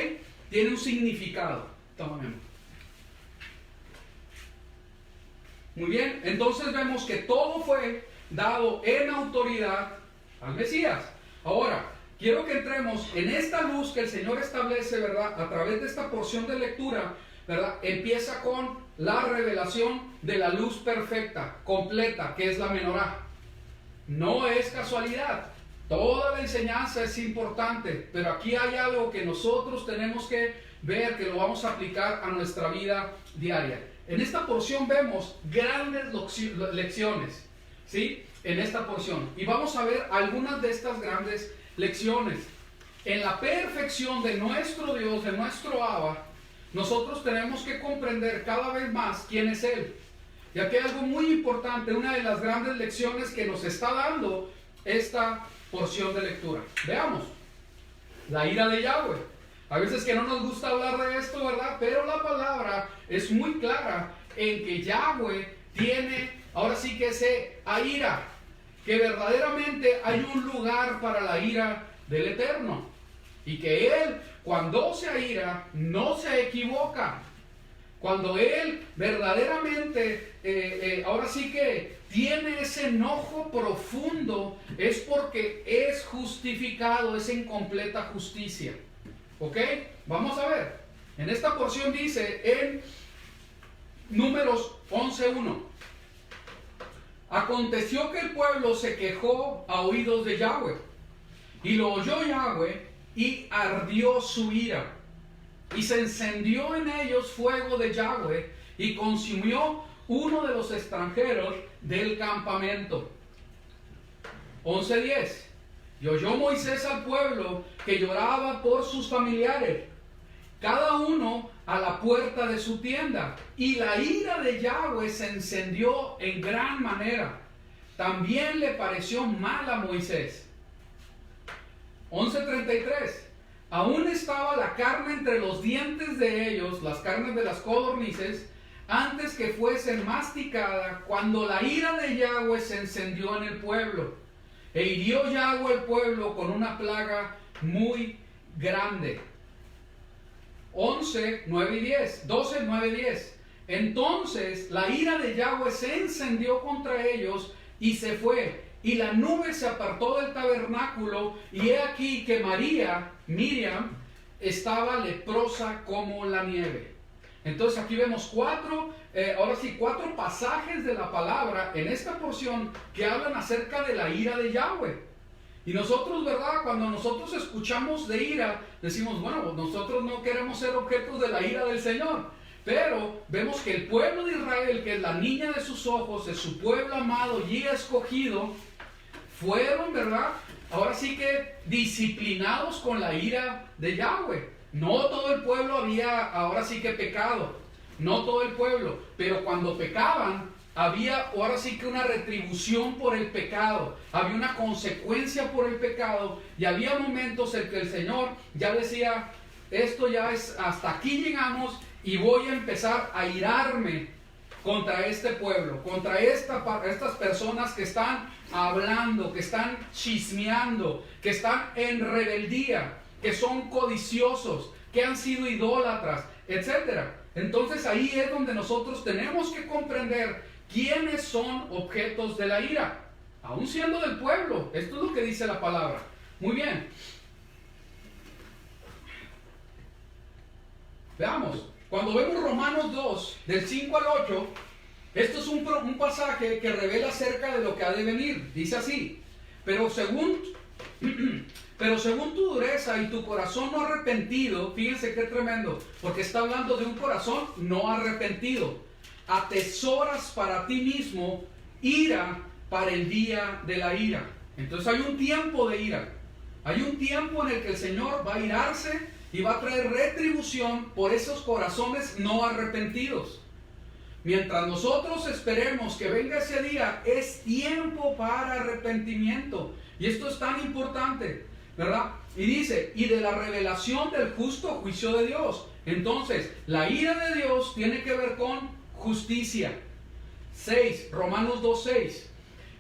Tiene un significado. Toma, mi amor. Muy bien, entonces vemos que todo fue dado en autoridad al Mesías. Ahora, quiero que entremos en esta luz que el Señor establece, ¿verdad? A través de esta porción de lectura, ¿verdad? Empieza con la revelación de la luz perfecta, completa, que es la menorá. No es casualidad. Toda la enseñanza es importante, pero aquí hay algo que nosotros tenemos que ver, que lo vamos a aplicar a nuestra vida diaria. En esta porción vemos grandes lecciones, ¿sí? En esta porción. Y vamos a ver algunas de estas grandes lecciones. En la perfección de nuestro Dios, de nuestro Abba, nosotros tenemos que comprender cada vez más quién es Él. Y aquí hay algo muy importante, una de las grandes lecciones que nos está dando esta porción de lectura. Veamos. La ira de Yahweh. A veces que no nos gusta hablar de esto, ¿verdad? Pero la palabra es muy clara en que Yahweh tiene, ahora sí que se aira, que verdaderamente hay un lugar para la ira del Eterno. Y que Él, cuando se aira, no se equivoca. Cuando Él verdaderamente, ahora sí que tiene ese enojo profundo, es porque es justificado, es en completa justicia. ¿Ok? Vamos a ver. En esta porción dice en Números 11:1. Aconteció que el pueblo se quejó a oídos de Yahweh, y lo oyó Yahweh, y ardió su ira, y se encendió en ellos fuego de Yahweh, y consumió uno de los extranjeros del campamento. 11:10. Y oyó Moisés al pueblo que lloraba por sus familiares, cada uno a la puerta de su tienda. Y la ira de Yahweh se encendió en gran manera. También le pareció mal a Moisés. 11:33. Aún estaba la carne entre los dientes de ellos, las carnes de las codornices, antes que fuesen masticada, cuando la ira de Yahweh se encendió en el pueblo. E hirió Yahweh el pueblo con una plaga muy grande. 11:9 y 10. 12:9 y 10. Entonces la ira de Yahweh se encendió contra ellos y se fue. Y la nube se apartó del tabernáculo. Y he aquí que Miriam, estaba leprosa como la nieve. Entonces aquí vemos cuatro pasajes de la palabra en esta porción que hablan acerca de la ira de Yahweh. Y nosotros, ¿verdad? Cuando nosotros escuchamos de ira, decimos, bueno, nosotros no queremos ser objetos de la ira del Señor. Pero vemos que el pueblo de Israel, que es la niña de sus ojos, es su pueblo amado y escogido, fueron, ¿verdad? Ahora sí que disciplinados con la ira de Yahweh. No todo el pueblo había ahora sí que pecado, no todo el pueblo, pero cuando pecaban había ahora sí que una retribución por el pecado, había una consecuencia por el pecado, y había momentos en que el Señor ya decía, esto ya es, hasta aquí llegamos y voy a empezar a irarme contra este pueblo, contra estas personas que están hablando, que están chismeando, que están en rebeldía, que son codiciosos, que han sido idólatras, etc. Entonces ahí es donde nosotros tenemos que comprender quiénes son objetos de la ira, aún siendo del pueblo. Esto es lo que dice la palabra. Muy bien. Veamos. Cuando vemos Romanos 2, del 5 al 8, esto es un pasaje que revela acerca de lo que ha de venir. Dice así: pero según tu dureza y tu corazón no arrepentido, fíjense qué tremendo, porque está hablando de un corazón no arrepentido, atesoras para ti mismo ira para el día de la ira. Entonces hay un tiempo de ira. Hay un tiempo en el que el Señor va a irarse y va a traer retribución por esos corazones no arrepentidos. Mientras nosotros esperemos que venga ese día, es tiempo para arrepentimiento. Y esto es tan importante, ¿verdad? Y dice, y de la revelación del justo juicio de Dios. Entonces, la ira de Dios tiene que ver con justicia. 6, Romanos 2:6.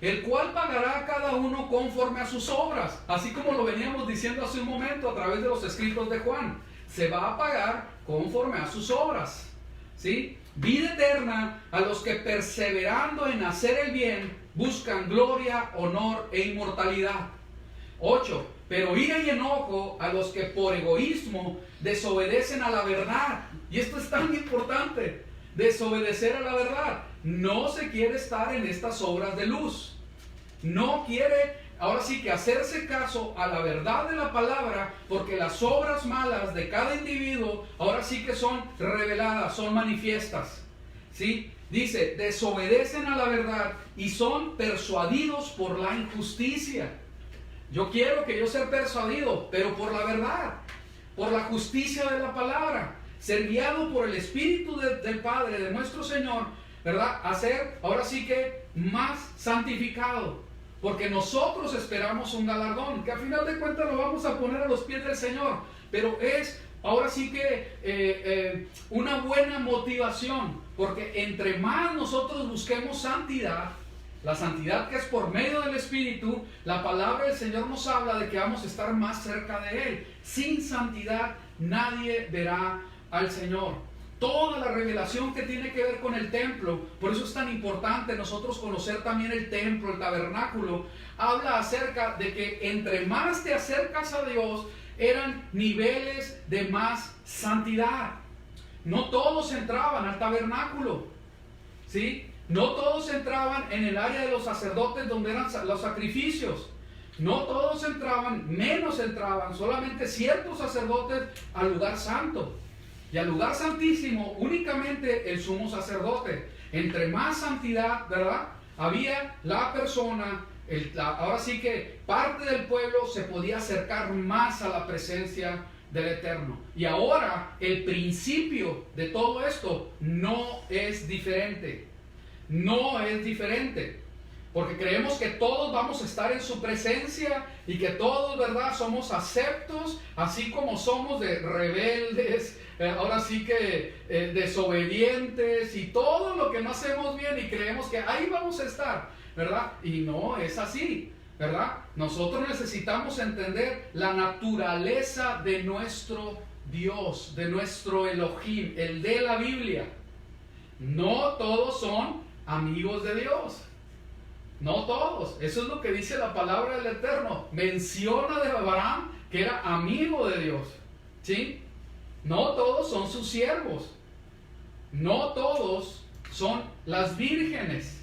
El cual pagará a cada uno conforme a sus obras. Así como lo veníamos diciendo hace un momento a través de los escritos de Juan. Se va a pagar conforme a sus obras. ¿Sí? Vida eterna a los que perseverando en hacer el bien buscan gloria, honor e inmortalidad. 8. Pero ira y enojo a los que por egoísmo desobedecen a la verdad. Y esto es tan importante. Desobedecer a la verdad. No se quiere estar en estas obras de luz. No quiere, ahora sí que hacerse caso a la verdad de la palabra, porque las obras malas de cada individuo, ahora sí que son reveladas, son manifiestas. ¿Sí? Dice, desobedecen a la verdad y son persuadidos por la injusticia. Yo quiero que yo sea persuadido, pero por la verdad, por la justicia de la palabra, ser guiado por el Espíritu del Padre, de nuestro Señor, ¿verdad? A ser, ahora sí que, más santificado. Porque nosotros esperamos un galardón, que a final de cuentas lo vamos a poner a los pies del Señor. Pero es, ahora sí que, una buena motivación. Porque entre más nosotros busquemos santidad, la santidad que es por medio del Espíritu, la palabra del Señor nos habla de que vamos a estar más cerca de Él. Sin santidad nadie verá al Señor. Toda la revelación que tiene que ver con el templo, por eso es tan importante nosotros conocer también el templo, el tabernáculo, habla acerca de que entre más te acercas a Dios, eran niveles de más santidad. No todos entraban al tabernáculo, ¿sí? No todos entraban en el área de los sacerdotes donde eran los sacrificios. No todos entraban, menos entraban, solamente ciertos sacerdotes al lugar santo. Y al lugar santísimo únicamente el sumo sacerdote. Entre más santidad, ¿verdad? Había la persona, ahora sí que parte del pueblo se podía acercar más a la presencia del Eterno. Y ahora el principio de todo esto no es diferente. No es diferente. Porque creemos que todos vamos a estar en su presencia y que todos, ¿verdad?, somos aceptos, así como somos de rebeldes, ahora sí que desobedientes y todo lo que no hacemos bien y creemos que ahí vamos a estar, ¿verdad? Y no es así, ¿verdad? Nosotros necesitamos entender la naturaleza de nuestro Dios, de nuestro Elohim, el de la Biblia. No todos son amigos de Dios. No todos. Eso es lo que dice la palabra del Eterno. Menciona de Abraham que era amigo de Dios. ¿Sí? No todos son sus siervos. No todos son las vírgenes.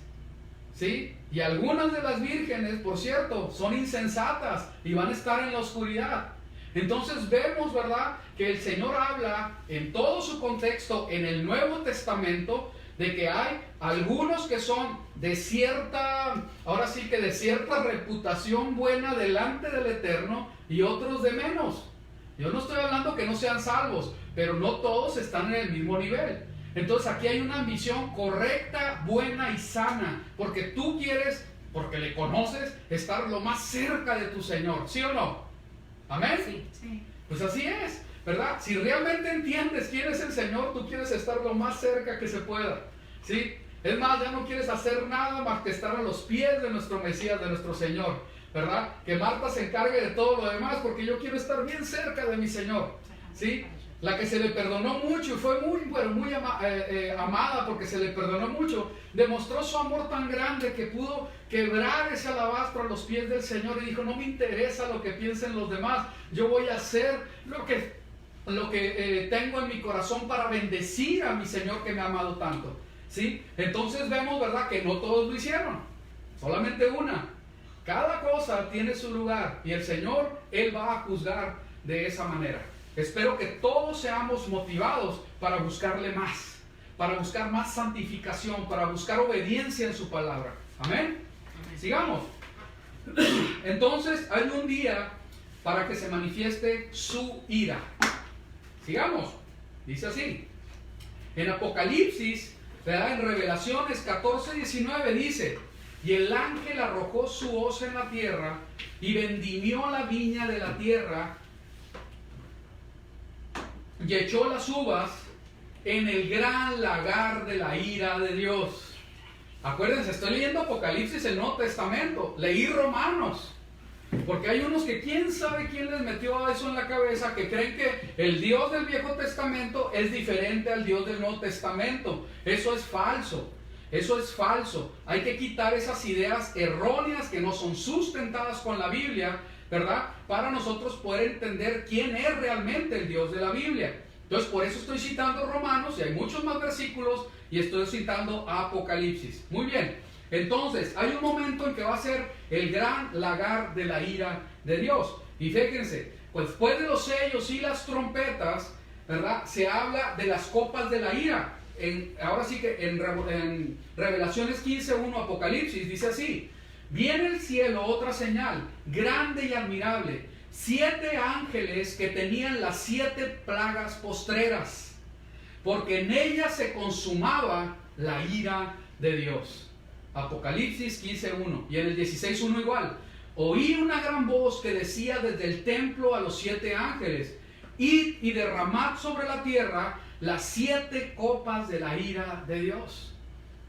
¿Sí? Y algunas de las vírgenes, por cierto, son insensatas y van a estar en la oscuridad. Entonces vemos, ¿verdad?, que el Señor habla en todo su contexto en el Nuevo Testamento de que hay algunos que son de cierta, ahora sí que de cierta reputación buena delante del Eterno y otros de menos. Yo no estoy hablando que no sean salvos, pero no todos están en el mismo nivel. Entonces aquí hay una ambición correcta, buena y sana, porque tú quieres, porque le conoces, estar lo más cerca de tu Señor, ¿sí o no? ¿Amén? Sí, sí. Pues así es, ¿verdad? Si realmente entiendes quién es el Señor, tú quieres estar lo más cerca que se pueda, ¿sí? Es más, ya no quieres hacer nada más que estar a los pies de nuestro Mesías, de nuestro Señor, ¿verdad? Que Marta se encargue de todo lo demás, porque yo quiero estar bien cerca de mi Señor, ¿sí? La que se le perdonó mucho y fue muy amada porque se le perdonó mucho, demostró su amor tan grande que pudo quebrar ese alabastro a los pies del Señor y dijo, no me interesa lo que piensen los demás, yo voy a hacer lo que tengo en mi corazón para bendecir a mi Señor que me ha amado tanto, ¿sí? Entonces vemos, ¿verdad?, que no todos lo hicieron, solamente una. Cada cosa tiene su lugar y el Señor, Él va a juzgar de esa manera. Espero que todos seamos motivados para buscarle más, para buscar más santificación, para buscar obediencia en su palabra. Amén. Sigamos. Entonces hay un día para que se manifieste su ira. Sigamos. Dice así. En Apocalipsis, ¿verdad? En Revelaciones 14:19 dice: y el ángel arrojó su hoz en la tierra y vendimió la viña de la tierra y echó las uvas en el gran lagar de la ira de Dios. Acuérdense, estoy leyendo Apocalipsis, el Nuevo Testamento. Leí Romanos. Porque hay unos que quién sabe quién les metió eso en la cabeza, que creen que el Dios del Viejo Testamento es diferente al Dios del Nuevo Testamento. Eso es falso. Eso es falso. Hay que quitar esas ideas erróneas que no son sustentadas con la Biblia, ¿verdad? Para nosotros poder entender quién es realmente el Dios de la Biblia. Entonces, por eso estoy citando Romanos, y hay muchos más versículos, y estoy citando Apocalipsis. Muy bien. Entonces, hay un momento en que va a ser el gran lagar de la ira de Dios. Y fíjense, pues después de los sellos y las trompetas, ¿verdad? Se habla de las copas de la ira. Ahora sí que en Revelaciones 15:1, Apocalipsis, dice así: viene el cielo otra señal, grande y admirable, 7 ángeles que tenían las 7 plagas postreras, porque en ellas se consumaba la ira de Dios. Apocalipsis 15:1. Y en el 16:1 igual: oí una gran voz que decía desde el templo a los 7 ángeles: id y derramad sobre la tierra las 7 copas de la ira de Dios.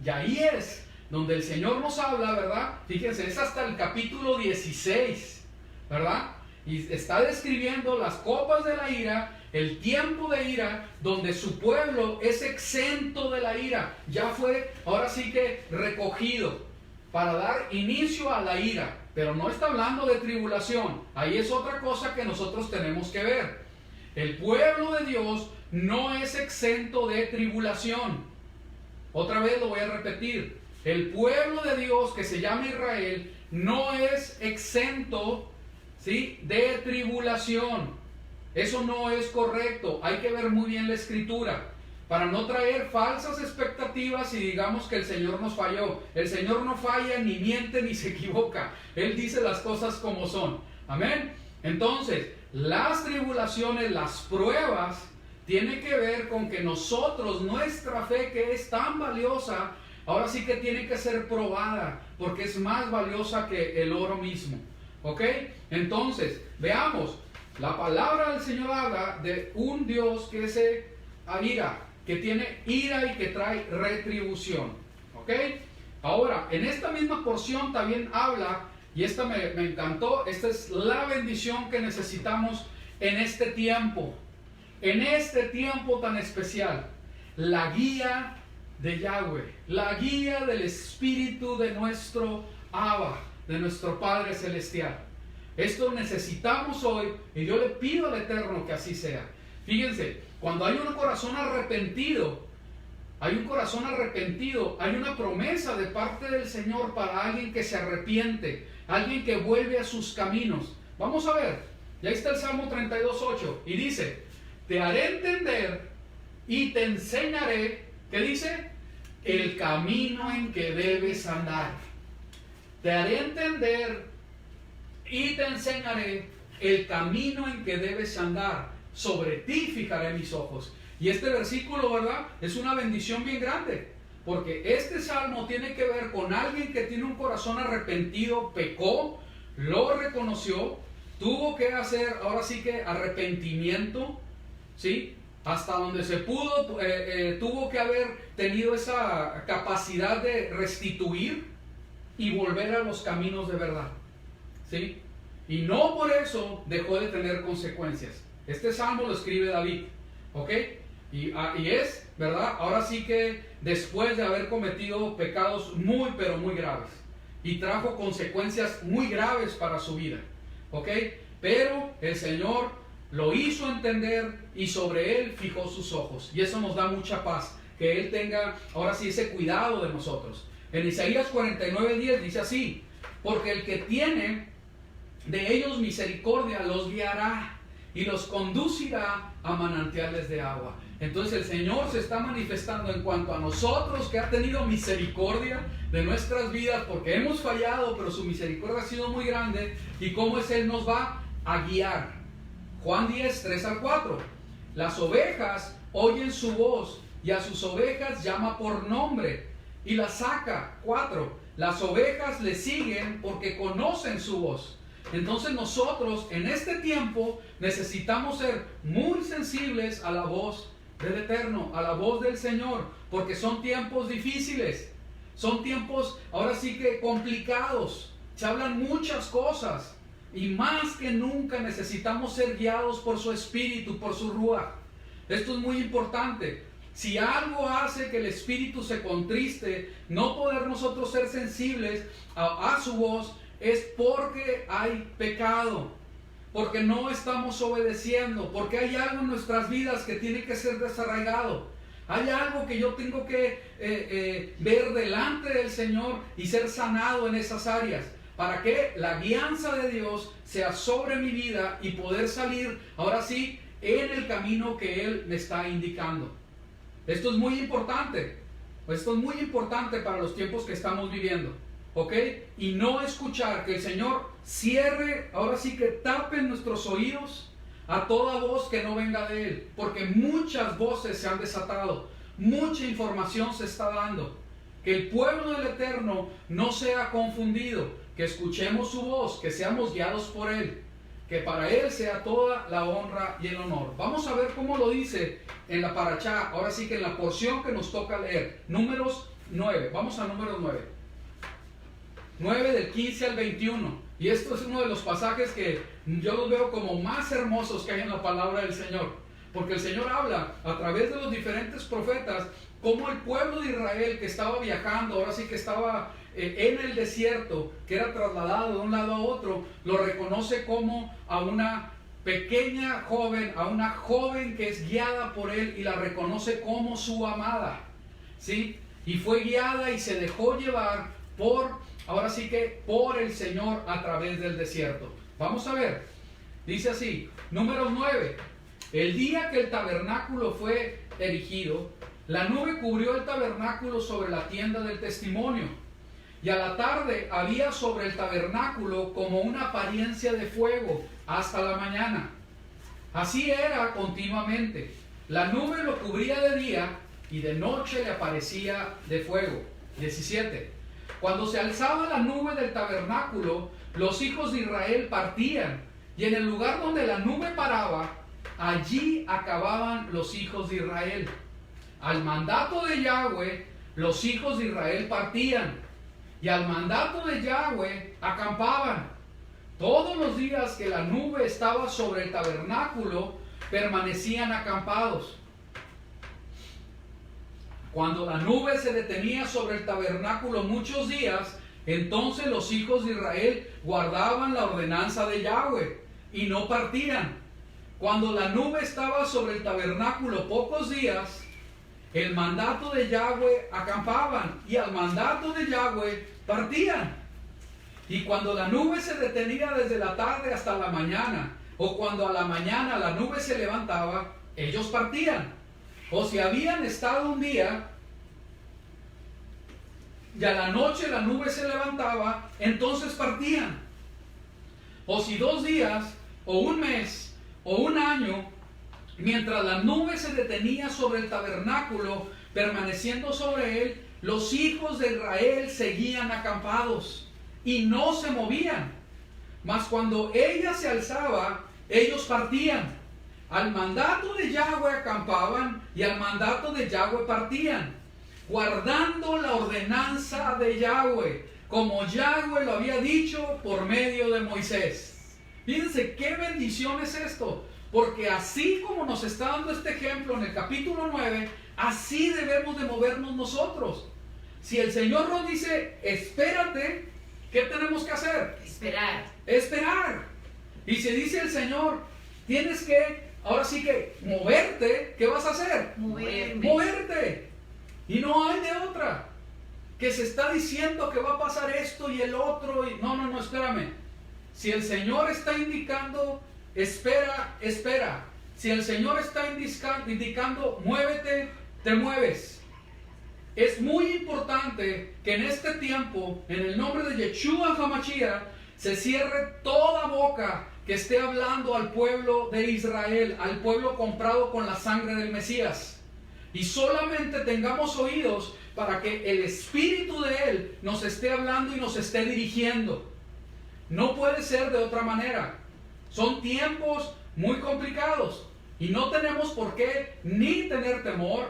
Y ahí es donde el Señor nos habla, ¿verdad? Fíjense, es hasta el capítulo 16, ¿verdad? Y está describiendo las copas de la ira, el tiempo de ira, donde su pueblo es exento de la ira. Ya fue, ahora sí que recogido para dar inicio a la ira. Pero no está hablando de tribulación. Ahí es otra cosa que nosotros tenemos que ver. El pueblo de Dios no es exento de tribulación. Otra vez lo voy a repetir. El pueblo de Dios, que se llama Israel, no es exento, ¿sí?, de tribulación. Eso no es correcto. Hay que ver muy bien la escritura para no traer falsas expectativas y digamos que el Señor nos falló. El Señor no falla, ni miente, ni se equivoca. Él dice las cosas como son. Amén. Entonces, las tribulaciones, las pruebas, tiene que ver con que nosotros, nuestra fe, que es tan valiosa, ahora sí que tiene que ser probada, porque es más valiosa que el oro mismo. ¿Ok? Entonces, veamos, la palabra del Señor habla de un Dios que se aira, que tiene ira y que trae retribución. ¿Ok? Ahora, en esta misma porción también habla, y esta me encantó, esta es la bendición que necesitamos en este tiempo. En este tiempo tan especial, la guía de Yahweh, la guía del Espíritu de nuestro Abba, de nuestro Padre Celestial. Esto necesitamos hoy y yo le pido al Eterno que así sea. Fíjense, cuando hay un corazón arrepentido, hay una promesa de parte del Señor para alguien que se arrepiente, alguien que vuelve a sus caminos. Vamos a ver, ya está el Salmo 32:8 y dice: te haré entender y te enseñaré, ¿qué dice? El camino en que debes andar. Te haré entender y te enseñaré el camino en que debes andar. Sobre ti fijaré mis ojos. Y este versículo, ¿verdad?, es una bendición bien grande, porque este salmo tiene que ver con alguien que tiene un corazón arrepentido, pecó, lo reconoció, tuvo que hacer, ahora sí que arrepentimiento, ¿sí? Hasta donde se pudo, tuvo que haber tenido esa capacidad de restituir y volver a los caminos de verdad, ¿sí? Y no por eso dejó de tener consecuencias. Este salmo lo escribe David, ¿ok? Y es, ¿verdad?, ahora sí que después de haber cometido pecados muy, pero muy graves, y trajo consecuencias muy graves para su vida, ¿ok? Pero el Señor lo hizo entender y sobre él fijó sus ojos. Y eso nos da mucha paz, que él tenga ahora sí ese cuidado de nosotros. En Isaías 49:10 dice así: porque el que tiene de ellos misericordia los guiará y los conducirá a manantiales de agua. Entonces el Señor se está manifestando en cuanto a nosotros, que ha tenido misericordia de nuestras vidas, porque hemos fallado, pero su misericordia ha sido muy grande, y cómo es Él nos va a guiar. Juan 10, 3 al 4. Las ovejas oyen su voz, y a sus ovejas llama por nombre, y las saca. 4. Las ovejas le siguen porque conocen su voz. Entonces nosotros en este tiempo necesitamos ser muy sensibles a la voz del Eterno, a la voz del Señor, porque son tiempos difíciles, son tiempos ahora sí que complicados, se hablan muchas cosas, y más que nunca necesitamos ser guiados por su Espíritu, por su Ruach. Esto es muy importante. Si algo hace que el Espíritu se contriste, no poder nosotros ser sensibles a su voz, es porque hay pecado, porque no estamos obedeciendo, porque hay algo en nuestras vidas que tiene que ser desarraigado. Hay algo que yo tengo que ver delante del Señor y ser sanado en esas áreas, para que la guianza de Dios sea sobre mi vida y poder salir, ahora sí, en el camino que Él me está indicando. Esto es muy importante. Esto es muy importante para los tiempos que estamos viviendo. ¿Ok? Y no escuchar, que el Señor cierre, ahora sí que tape nuestros oídos a toda voz que no venga de Él. Porque muchas voces se han desatado. Mucha información se está dando. Que el pueblo del Eterno no sea confundido. Que escuchemos su voz, que seamos guiados por Él. Que para Él sea toda la honra y el honor. Vamos a ver cómo lo dice en la parashá, ahora sí que en la porción que nos toca leer. Números 9. Vamos a Números 9. 9 del 15 al 21. Y esto es uno de los pasajes que yo los veo como más hermosos que hay en la palabra del Señor. Porque el Señor habla a través de los diferentes profetas cómo el pueblo de Israel que estaba viajando, ahora sí que estaba en el desierto, que era trasladado de un lado a otro, lo reconoce como a una pequeña joven, a una joven que es guiada por Él, y la reconoce como su amada, ¿sí? Y fue guiada y se dejó llevar ahora sí que por el Señor a través del desierto. Vamos a ver, dice así, Números 9. El día que el tabernáculo fue erigido, la nube cubrió el tabernáculo sobre la tienda del testimonio, y a la tarde había sobre el tabernáculo como una apariencia de fuego hasta la mañana. Así era continuamente. La nube lo cubría de día y de noche le aparecía de fuego. 17. Cuando se alzaba la nube del tabernáculo, los hijos de Israel partían, y en el lugar donde la nube paraba, allí acababan los hijos de Israel. Al mandato de Yahweh, los hijos de Israel partían, y al mandato de Yahweh acampaban. Todos los días que la nube estaba sobre el tabernáculo, permanecían acampados. Cuando la nube se detenía sobre el tabernáculo muchos días, entonces los hijos de Israel guardaban la ordenanza de Yahweh y no partían. Cuando la nube estaba sobre el tabernáculo pocos días, el mandato de Yahweh acampaban, y al mandato de Yahweh partían. Y cuando la nube se detenía desde la tarde hasta la mañana, o cuando a la mañana la nube se levantaba, ellos partían. O si habían estado un día y a la noche la nube se levantaba, entonces partían. O si 2 días, o un mes, o un año, mientras la nube se detenía sobre el tabernáculo, permaneciendo sobre él, los hijos de Israel seguían acampados y no se movían. Mas cuando ella se alzaba, ellos partían. Al mandato de Yahweh acampaban, y al mandato de Yahweh partían, guardando la ordenanza de Yahweh, como Yahweh lo había dicho por medio de Moisés. Fíjense qué bendición es esto, porque así como nos está dando este ejemplo en el capítulo 9, así debemos de movernos nosotros. Si el Señor nos dice, espérate, ¿qué tenemos que hacer? Esperar. Esperar. Y si dice el Señor, tienes que, ahora sí que, moverte, ¿qué vas a hacer? Moverte. Y no hay de otra. Que se está diciendo que va a pasar esto y el otro. Y no, espérame. Si el Señor está indicando, espera. Si el Señor está indicando, muévete, te mueves. Es muy importante que en este tiempo, en el nombre de Yeshua HaMashiach, se cierre toda boca que esté hablando al pueblo de Israel, al pueblo comprado con la sangre del Mesías. Y solamente tengamos oídos para que el Espíritu de Él nos esté hablando y nos esté dirigiendo. No puede ser de otra manera. Son tiempos muy complicados y no tenemos por qué ni tener temor,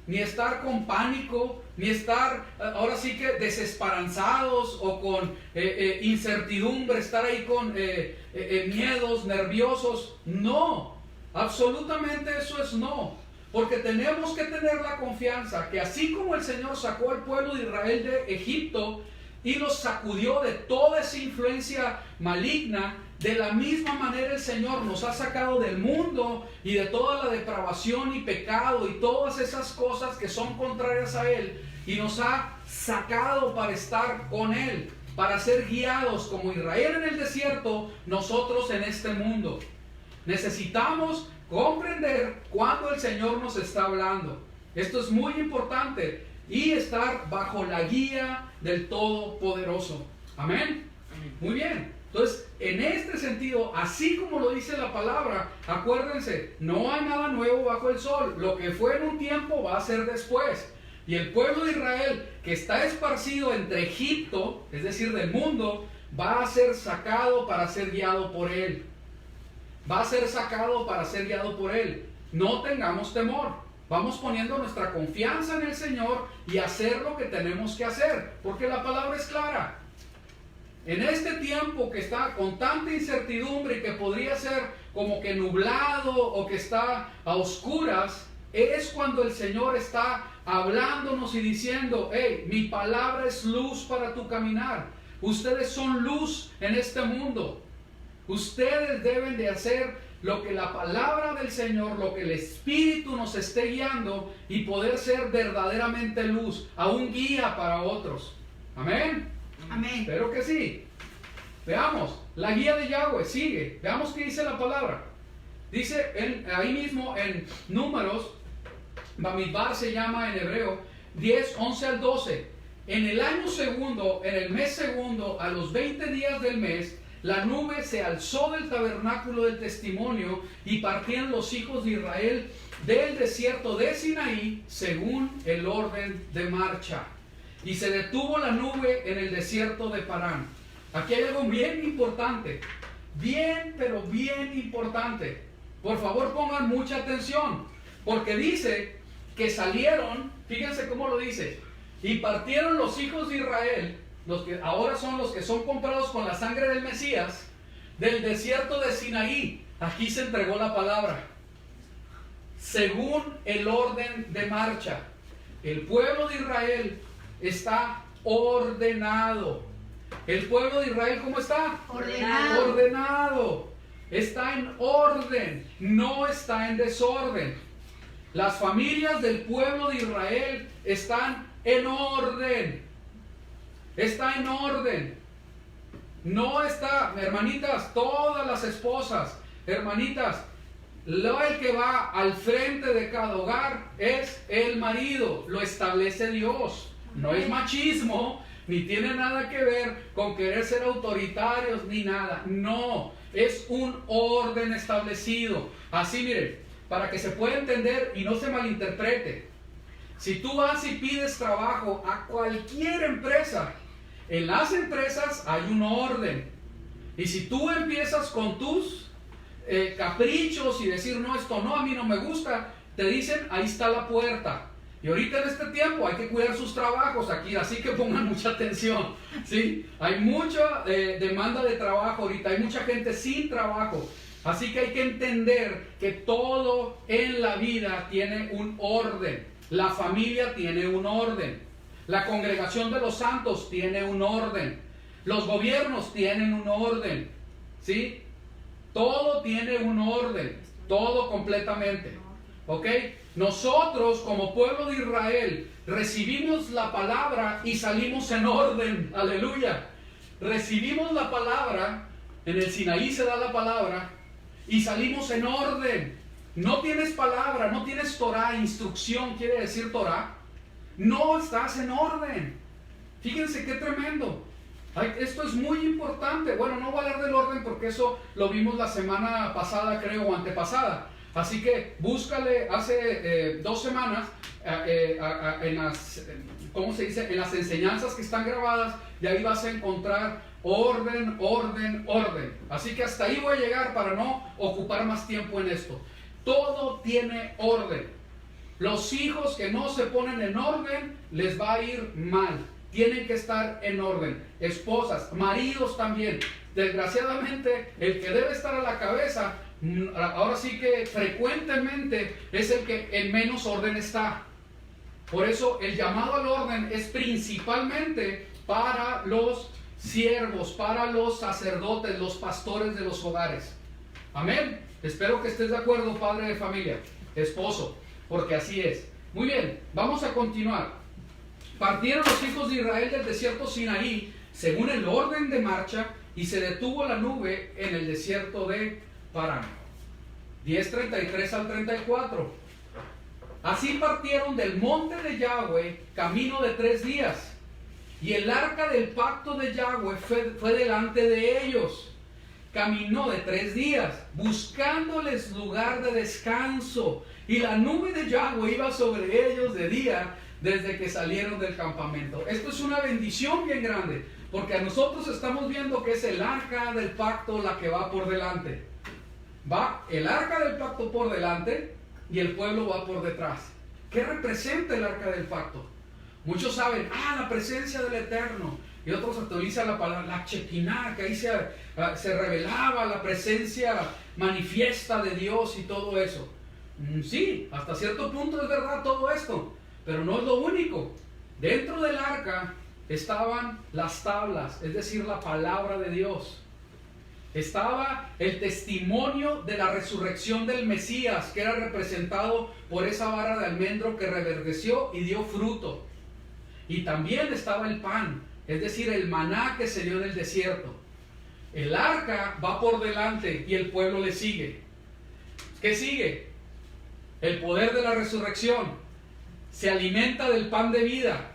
ni estar con pánico, ni estar ahora sí que desesperanzados o con incertidumbre, estar ahí con miedos, nerviosos. No, absolutamente eso es no. Porque tenemos que tener la confianza que así como el Señor sacó al pueblo de Israel de Egipto y los sacudió de toda esa influencia maligna, de la misma manera el Señor nos ha sacado del mundo y de toda la depravación y pecado y todas esas cosas que son contrarias a Él, y nos ha sacado para estar con Él, para ser guiados como Israel en el desierto, nosotros en este mundo. Necesitamos comprender cuando el Señor nos está hablando. Esto es muy importante, y estar bajo la guía del Todopoderoso. Amén. Muy bien. Entonces, en este sentido, así como lo dice la palabra, acuérdense, no hay nada nuevo bajo el sol. Lo que fue en un tiempo va a ser después. Y el pueblo de Israel, que está esparcido entre Egipto, es decir, del mundo, va a ser sacado para ser guiado por Él. Va a ser sacado para ser guiado por Él. No tengamos temor. Vamos poniendo nuestra confianza en el Señor y hacer lo que tenemos que hacer, porque la palabra es clara. En este tiempo que está con tanta incertidumbre y que podría ser como que nublado o que está a oscuras, es cuando el Señor está hablándonos y diciendo: hey, mi palabra es luz para tu caminar. Ustedes son luz en este mundo. Ustedes deben de hacer lo que la palabra del Señor, lo que el Espíritu nos esté guiando, y poder ser verdaderamente luz, aún guía para otros. Amén. Amén. Espero que sí. Veamos, la guía de Yahweh sigue. Veamos qué dice la palabra. Dice ahí mismo en Números, Bamidbar se llama en hebreo, 10, 11 al 12. En el año segundo, en el mes segundo, a los 20 días del mes, la nube se alzó del tabernáculo del testimonio, y partían los hijos de Israel del desierto de Sinaí según el orden de marcha. Y se detuvo la nube en el desierto de Parán. Aquí hay algo bien importante. Bien, pero bien importante. Por favor, pongan mucha atención. Porque dice que salieron, fíjense cómo lo dice, y partieron los hijos de Israel, los que ahora son los que son comprados con la sangre del Mesías, del desierto de Sinaí. Aquí se entregó la palabra. Según el orden de marcha. El pueblo de Israel está ordenado. El pueblo de Israel, ¿cómo está? Ordenado. Ordenado. Está en orden, no está en desorden. Las familias del pueblo de Israel están en orden. Está en orden. No está, hermanitas, todas las esposas, hermanitas, el que va al frente de cada hogar es el marido. Lo establece Dios. No es machismo, ni tiene nada que ver con querer ser autoritarios, ni nada. No, es un orden establecido. Así, miren, para que se pueda entender y no se malinterprete. Si tú vas y pides trabajo a cualquier empresa, en las empresas hay un orden. Y si tú empiezas con tus caprichos y decir, no, esto no, a mí no me gusta, te dicen, ahí está la puerta. Y ahorita en este tiempo hay que cuidar sus trabajos aquí, así que pongan mucha atención, ¿sí? Hay mucha demanda de trabajo ahorita, hay mucha gente sin trabajo. Así que hay que entender que todo en la vida tiene un orden. La familia tiene un orden. La congregación de los santos tiene un orden. Los gobiernos tienen un orden, ¿sí? Todo tiene un orden, todo completamente, ¿ok? Nosotros como pueblo de Israel recibimos la palabra y salimos en orden, aleluya. Recibimos la palabra, en el Sinaí se da la palabra, y salimos en orden. no tienes palabra, no tienes Torah, instrucción quiere decir Torah, no estás en orden. Fíjense qué tremendo. Esto es muy importante. Bueno, no voy a hablar del orden porque eso lo vimos la semana pasada, creo, o antepasada. Así que búscale hace 2 semanas en las, ¿cómo se dice? En las enseñanzas que están grabadas, y ahí vas a encontrar orden, orden, orden. Así que hasta ahí voy a llegar para no ocupar más tiempo en esto. Todo tiene orden. Los hijos que no se ponen en orden, les va a ir mal. Tienen que estar en orden. Esposas, maridos también. Desgraciadamente, el que debe estar a la cabeza, ahora sí que frecuentemente es el que en menos orden está. Por eso el llamado al orden es principalmente para los siervos, para los sacerdotes, los pastores de los hogares. Amén. Espero que estés de acuerdo, padre de familia, esposo, porque así es. Muy bien, vamos a continuar. Partieron los hijos de Israel del desierto Sinaí según el orden de marcha, y se detuvo la nube en el desierto de Parán. 10:33 al 34. Así partieron del monte de Yahweh camino de 3 días, y el arca del pacto de Yahweh fue delante de ellos. Caminó de 3 días, buscándoles lugar de descanso, y la nube de Yahweh iba sobre ellos de día, desde que salieron del campamento. Esto es una bendición bien grande, porque a nosotros estamos viendo que es el arca del pacto la que va por delante. Va el arca del pacto por delante y el pueblo va por detrás. ¿Qué representa el arca del pacto? Muchos saben, la presencia del Eterno, y otros utilizan la palabra, la Shekinah, que ahí se revelaba la presencia manifiesta de Dios y todo eso. Sí, hasta cierto punto es verdad todo esto, pero no es lo único. Dentro del arca estaban las tablas, es decir, la palabra de Dios. Estaba el testimonio de la resurrección del Mesías, que era representado por esa vara de almendro que reverdeció y dio fruto. Y también estaba el pan, es decir, el maná que se dio en el desierto. El arca va por delante y el pueblo le sigue. ¿Qué sigue? El poder de la resurrección. Se alimenta del pan de vida,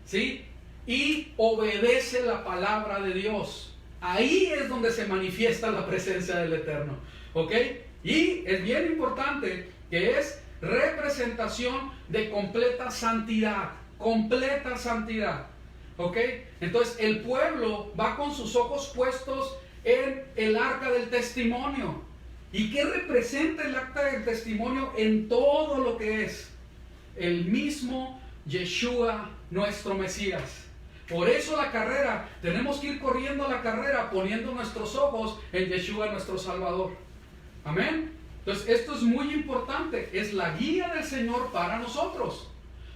¿sí? Y obedece la palabra de Dios. Ahí es donde se manifiesta la presencia del Eterno, ¿ok? Y es bien importante que es representación de completa santidad, ¿ok? Entonces el pueblo va con sus ojos puestos en el arca del testimonio. ¿Y qué representa el arca del testimonio en todo lo que es? El mismo Yeshua, nuestro Mesías. Por eso la carrera, tenemos que ir corriendo la carrera poniendo nuestros ojos en Yeshua, nuestro Salvador. Amén. Entonces esto es muy importante, es la guía del Señor para nosotros.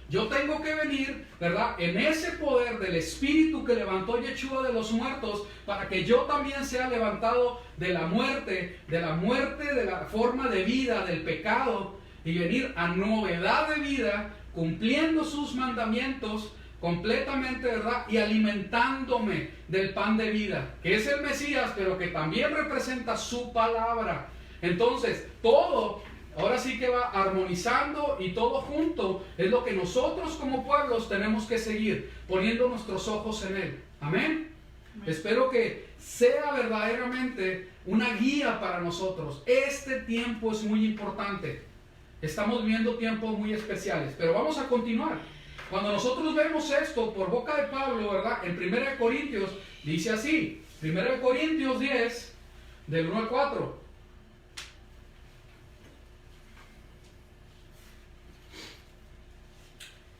Yo tengo que venir, ¿verdad?, en ese poder del Espíritu que levantó Yeshua de los muertos, para que yo también sea levantado de la muerte, de la forma de vida, del pecado, y venir a novedad de vida, cumpliendo sus mandamientos completamente, ¿verdad? Y alimentándome del pan de vida, que es el Mesías, pero que también representa su palabra. Entonces, todo, ahora sí que va armonizando, y todo junto es lo que nosotros como pueblos tenemos que seguir, poniendo nuestros ojos en Él. Amén. Espero que sea verdaderamente una guía para nosotros. Este tiempo es muy importante. Estamos viviendo tiempos muy especiales, pero vamos a continuar. Cuando nosotros vemos esto por boca de Pablo, ¿verdad? En 1 Corintios dice así, 1 Corintios 10, del 1 al 4.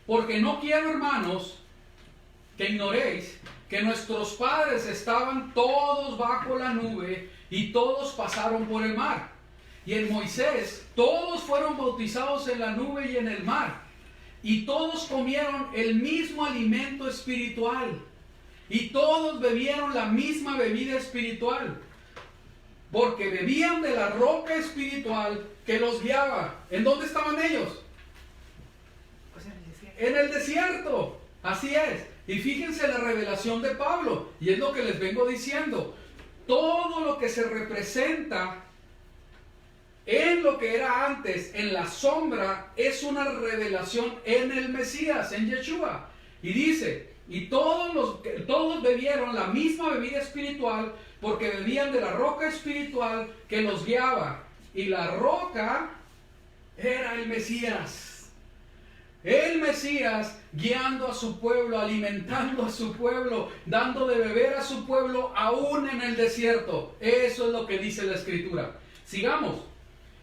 Porque no quiero, hermanos, que ignoréis que nuestros padres estaban todos bajo la nube y todos pasaron por el mar. Y en Moisés todos fueron bautizados en la nube y en el mar. Y todos comieron el mismo alimento espiritual. Y todos bebieron la misma bebida espiritual. Porque bebían de la roca espiritual que los guiaba. ¿En dónde estaban ellos? Pues en el desierto. En el desierto. Así es. Y fíjense la revelación de Pablo. Y es lo que les vengo diciendo. Todo lo que se representa en lo que era antes, en la sombra, es una revelación en el Mesías, en Yeshua. Y dice, y todos bebieron la misma bebida espiritual, porque bebían de la roca espiritual que los guiaba. Y la roca era el Mesías. El Mesías guiando a su pueblo, alimentando a su pueblo, dando de beber a su pueblo aún en el desierto. Eso es lo que dice la Escritura. Sigamos.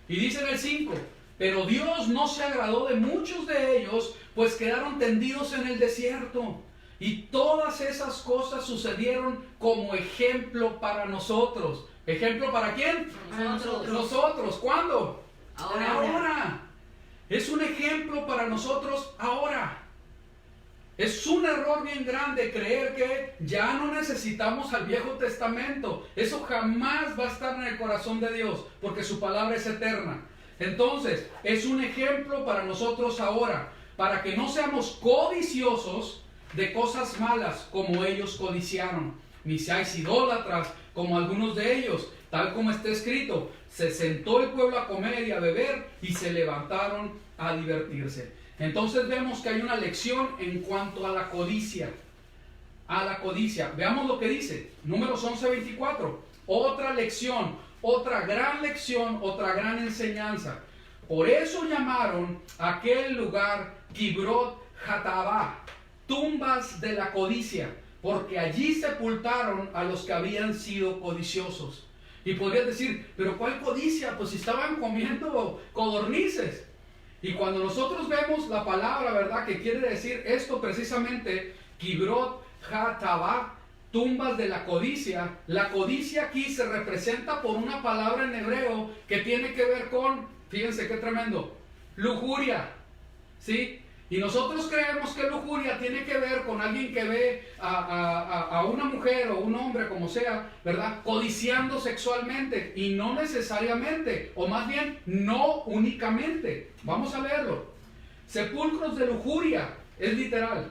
Y dice en el 5, pero Dios no se agradó de muchos de ellos, pues quedaron tendidos en el desierto. Y todas esas cosas sucedieron como ejemplo para nosotros. ¿Ejemplo para quién? Nosotros. Nosotros. ¿Cuándo? Ahora. Es un ejemplo para nosotros ahora. Es un error bien grande creer que ya no necesitamos al Viejo Testamento. Eso jamás va a estar en el corazón de Dios, porque su palabra es eterna. Entonces, es un ejemplo para nosotros ahora, para que no seamos codiciosos de cosas malas como ellos codiciaron, ni seáis idólatras como algunos de ellos, tal como está escrito, se sentó el pueblo a comer y a beber y se levantaron a divertirse. Entonces vemos que hay una lección en cuanto a la codicia. A la codicia. Veamos lo que dice. Números 11:24. Otra lección, otra gran lección, otra gran enseñanza. Por eso llamaron a aquel lugar Kibrot Hatabá, tumbas de la codicia, porque allí sepultaron a los que habían sido codiciosos. Y podrías decir, pero ¿cuál codicia? Pues si estaban comiendo codornices. Y cuando nosotros vemos la palabra, ¿verdad?, que quiere decir esto precisamente, Kibrot Hatabá, tumbas de la codicia aquí se representa por una palabra en hebreo que tiene que ver con, fíjense qué tremendo, lujuria, ¿sí? Y nosotros creemos que lujuria tiene que ver con alguien que ve a una mujer o un hombre, como sea, ¿verdad?, codiciando sexualmente, y no necesariamente, o más bien no únicamente. Vamos a leerlo. Sepulcros de lujuria, es literal,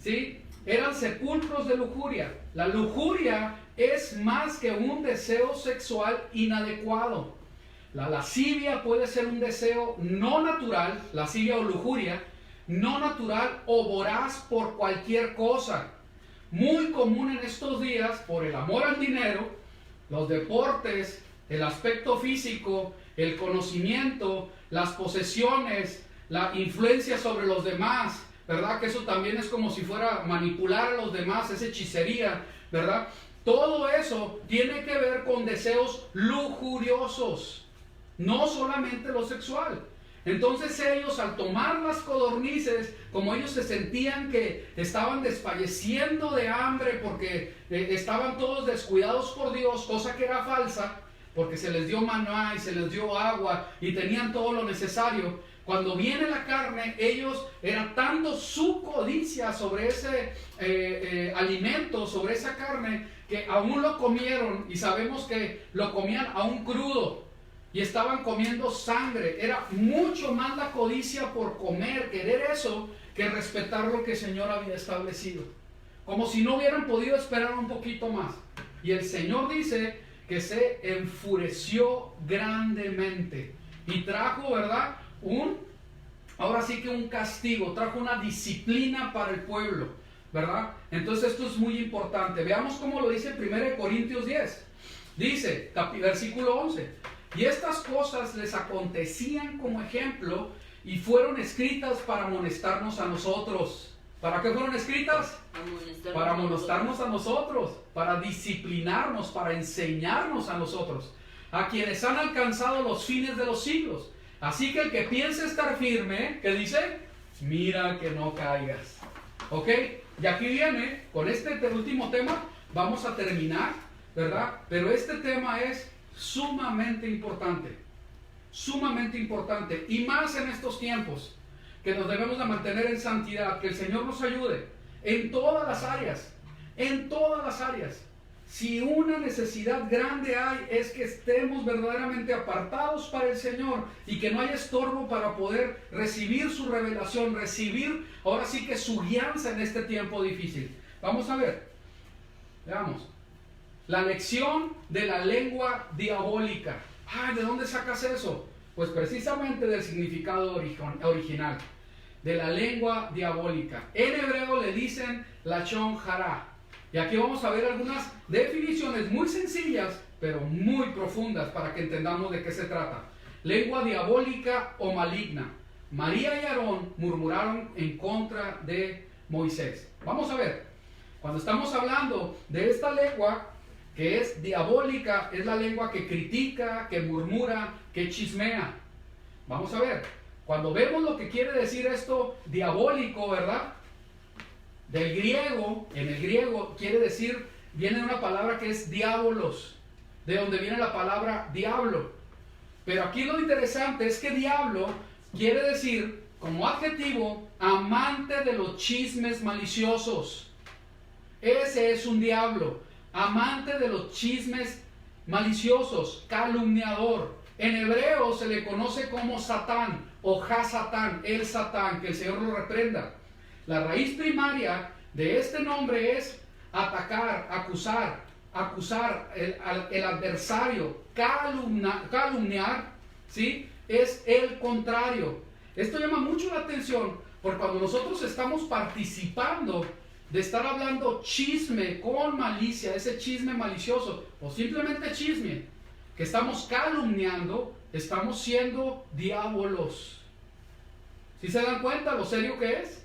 ¿sí? Eran sepulcros de lujuria. La lujuria es más que un deseo sexual inadecuado. La lascivia puede ser un deseo no natural, lascivia o lujuria, no natural o voraz por cualquier cosa. Muy común en estos días por el amor al dinero, los deportes, el aspecto físico, el conocimiento, las posesiones, la influencia sobre los demás, ¿verdad? Que eso también es como si fuera manipular a los demás, es hechicería, ¿verdad? Todo eso tiene que ver con deseos lujuriosos, no solamente lo sexual. Entonces ellos, al tomar las codornices, como ellos se sentían que estaban desfalleciendo de hambre porque estaban todos descuidados por Dios, cosa que era falsa, porque se les dio maná y se les dio agua y tenían todo lo necesario. Cuando viene la carne, ellos, era tanto su codicia sobre ese alimento, sobre esa carne, que aún lo comieron, y sabemos que lo comían aún crudo. Y estaban comiendo sangre. Era mucho más la codicia por comer, querer eso, que respetar lo que el Señor había establecido. Como si no hubieran podido esperar un poquito más. Y el Señor dice que se enfureció grandemente. Y trajo, ¿verdad?, ahora sí que un castigo, trajo una disciplina para el pueblo, ¿verdad? Entonces esto es muy importante. Veamos cómo lo dice 1 Corintios 10. Dice, versículo 11. Y estas cosas les acontecían como ejemplo y fueron escritas para amonestarnos a nosotros. ¿Para qué fueron escritas? Para amonestarnos a nosotros, para disciplinarnos, para enseñarnos a nosotros, a quienes han alcanzado los fines de los siglos. Así que el que piense estar firme, ¿qué dice? Mira que no caigas. ¿Ok? Y aquí viene, con este último tema, vamos a terminar, ¿verdad? Pero este tema es sumamente importante, y más en estos tiempos, que nos debemos de mantener en santidad, que el Señor nos ayude en todas las áreas. Si una necesidad grande hay, es que estemos verdaderamente apartados para el Señor y que no haya estorbo para poder recibir su revelación, recibir ahora sí que su guianza en este tiempo difícil. Vamos a ver, veamos. La lección de la lengua diabólica. Ay, ¿de dónde sacas eso? Pues precisamente del significado original, de la lengua diabólica. En hebreo le dicen lashon hara. Y aquí vamos a ver algunas definiciones muy sencillas, pero muy profundas para que entendamos de qué se trata. Lengua diabólica o maligna. María y Aarón murmuraron en contra de Moisés. Vamos a ver, cuando estamos hablando de esta lengua que es diabólica, es la lengua que critica, que murmura, que chismea. Vamos a ver, cuando vemos lo que quiere decir esto diabólico, ¿verdad? Del griego, en el griego quiere decir, viene de una palabra que es diabolos, de donde viene la palabra diablo. Pero aquí lo interesante es que diablo quiere decir, como adjetivo, amante de los chismes maliciosos. Ese es un diablo, amante de los chismes maliciosos, calumniador. En hebreo se le conoce como Satán o Ha-Satán, el Satán, que el Señor lo reprenda. La raíz primaria de este nombre es atacar, acusar el adversario, calumniar, ¿sí? Es el contrario. Esto llama mucho la atención porque cuando nosotros estamos participando de estar hablando chisme con malicia, ese chisme malicioso o simplemente chisme, que estamos calumniando, estamos siendo diabolos. ¿Sí se dan cuenta lo serio que es?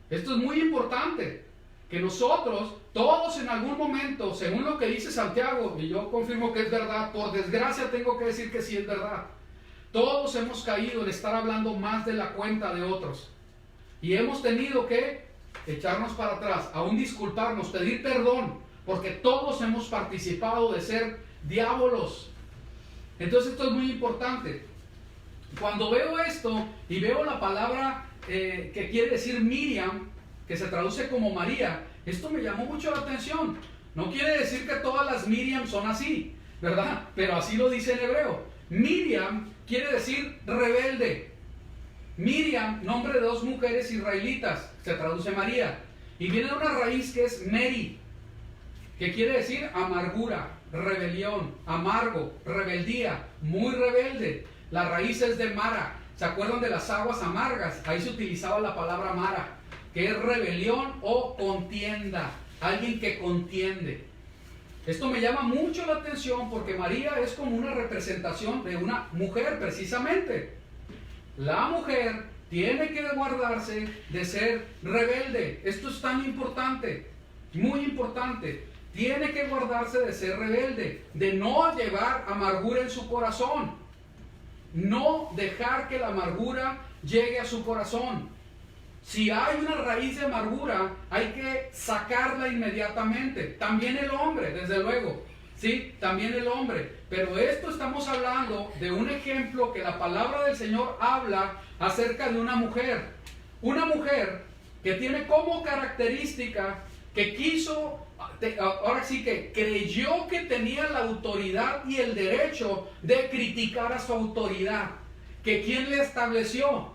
Esto es muy importante, que nosotros, todos en algún momento, según lo que dice Santiago, y yo confirmo que es verdad, por desgracia tengo que decir que sí es verdad, todos hemos caído en estar hablando más de la cuenta de otros, y hemos tenido que echarnos para atrás, aún disculparnos, pedir perdón, porque todos hemos participado de ser diabolos. Entonces esto es muy importante. Cuando veo esto y veo la palabra que quiere decir Miriam, que se traduce como María, esto me llamó mucho la atención. No quiere decir que todas las Miriam son así, ¿verdad? Pero así lo dice en hebreo. Miriam quiere decir rebelde. Miriam, nombre de dos mujeres israelitas, se traduce María. Y viene de una raíz que es Meri, que quiere decir amargura, rebelión, amargo, rebeldía, muy rebelde. La raíz es de Mara. ¿Se acuerdan de las aguas amargas? Ahí se utilizaba la palabra Mara, que es rebelión o contienda, alguien que contiende. Esto me llama mucho la atención porque María es como una representación de una mujer precisamente. La mujer tiene que guardarse de ser rebelde. Esto es tan importante, muy importante. Tiene que guardarse de ser rebelde, de no llevar amargura en su corazón. No dejar que la amargura llegue a su corazón. Si hay una raíz de amargura, hay que sacarla inmediatamente. También el hombre, desde luego. Sí, también el hombre. Pero esto estamos hablando de un ejemplo que la palabra del Señor habla acerca de una mujer. Una mujer que tiene como característica que quiso, ahora sí que creyó que tenía la autoridad y el derecho de criticar a su autoridad. ¿Que quién le estableció?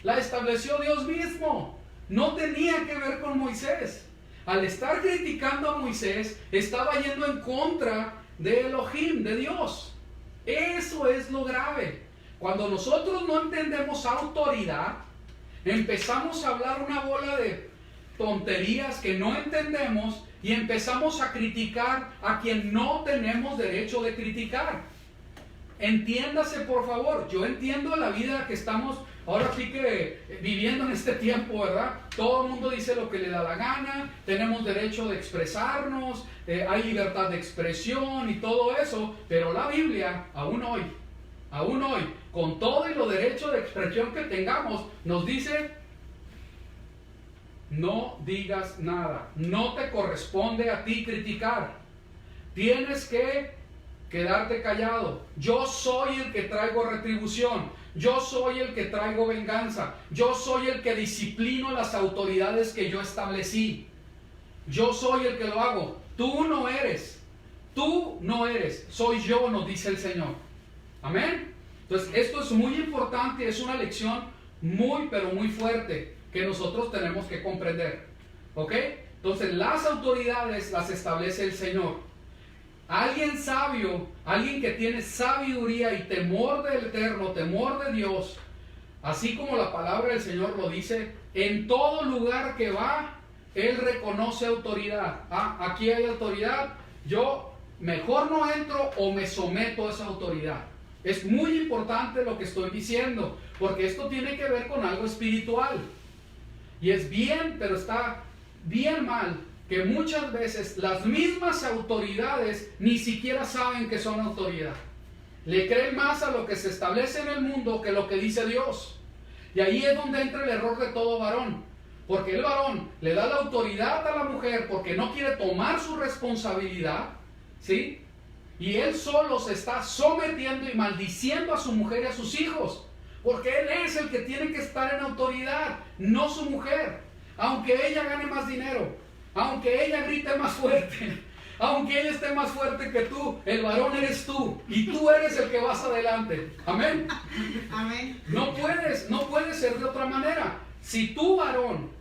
La estableció Dios mismo. No tenía que ver con Moisés. Al estar criticando a Moisés, estaba yendo en contra de Elohim, de Dios. Eso es lo grave. Cuando nosotros no entendemos autoridad, empezamos a hablar una bola de tonterías que no entendemos y empezamos a criticar a quien no tenemos derecho de criticar. Entiéndase, por favor. Yo entiendo la vida que estamos ahora sí que viviendo en este tiempo, ¿verdad? Todo el mundo dice lo que le da la gana, tenemos derecho de expresarnos, hay libertad de expresión y todo eso, pero la Biblia, aún hoy, con todo y los derechos de expresión que tengamos, nos dice: no digas nada, no te corresponde a ti criticar, tienes que quedarte callado. Yo soy el que traigo retribución, yo soy el que traigo venganza, yo soy el que disciplino a las autoridades que yo establecí, yo soy el que lo hago. Tú no eres, soy yo, nos dice el Señor. Amén. Entonces esto es muy importante, es una lección muy pero muy fuerte que nosotros tenemos que comprender. ¿Ok? Entonces las autoridades las establece el Señor. alguien sabio, alguien que tiene sabiduría y temor del Eterno, temor de Dios, así como la palabra del Señor lo dice, en todo lugar que va, él reconoce autoridad. Aquí hay autoridad, yo mejor no entro o me someto a esa autoridad. Es muy importante lo que estoy diciendo, porque esto tiene que ver con algo espiritual. Y es bien, pero está bien mal, que muchas veces las mismas autoridades ni siquiera saben que son autoridad. Le creen más a lo que se establece en el mundo que lo que dice Dios. Y ahí es donde entra el error de todo varón. Porque el varón le da la autoridad a la mujer porque no quiere tomar su responsabilidad, ¿sí? Y él solo se está sometiendo y maldiciendo a su mujer y a sus hijos. Porque él es el que tiene que estar en autoridad, no su mujer. Aunque ella gane más dinero, aunque ella grite más fuerte, aunque ella esté más fuerte que tú, el varón eres tú. Y tú eres el que vas adelante. Amén. Amén. No puedes ser de otra manera. Si tú, varón,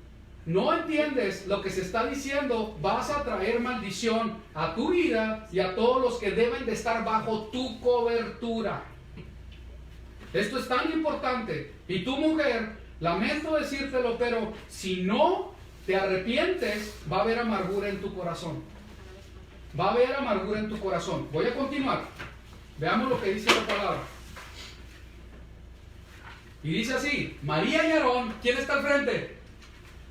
no entiendes lo que se está diciendo, vas a traer maldición a tu vida y a todos los que deben de estar bajo tu cobertura. Esto es tan importante. Y tu mujer, lamento decírtelo, pero si no te arrepientes, va a haber amargura en tu corazón. Va a haber amargura en tu corazón. Voy a continuar. Veamos lo que dice la palabra. Y dice así, María y Aarón, ¿quién está al frente?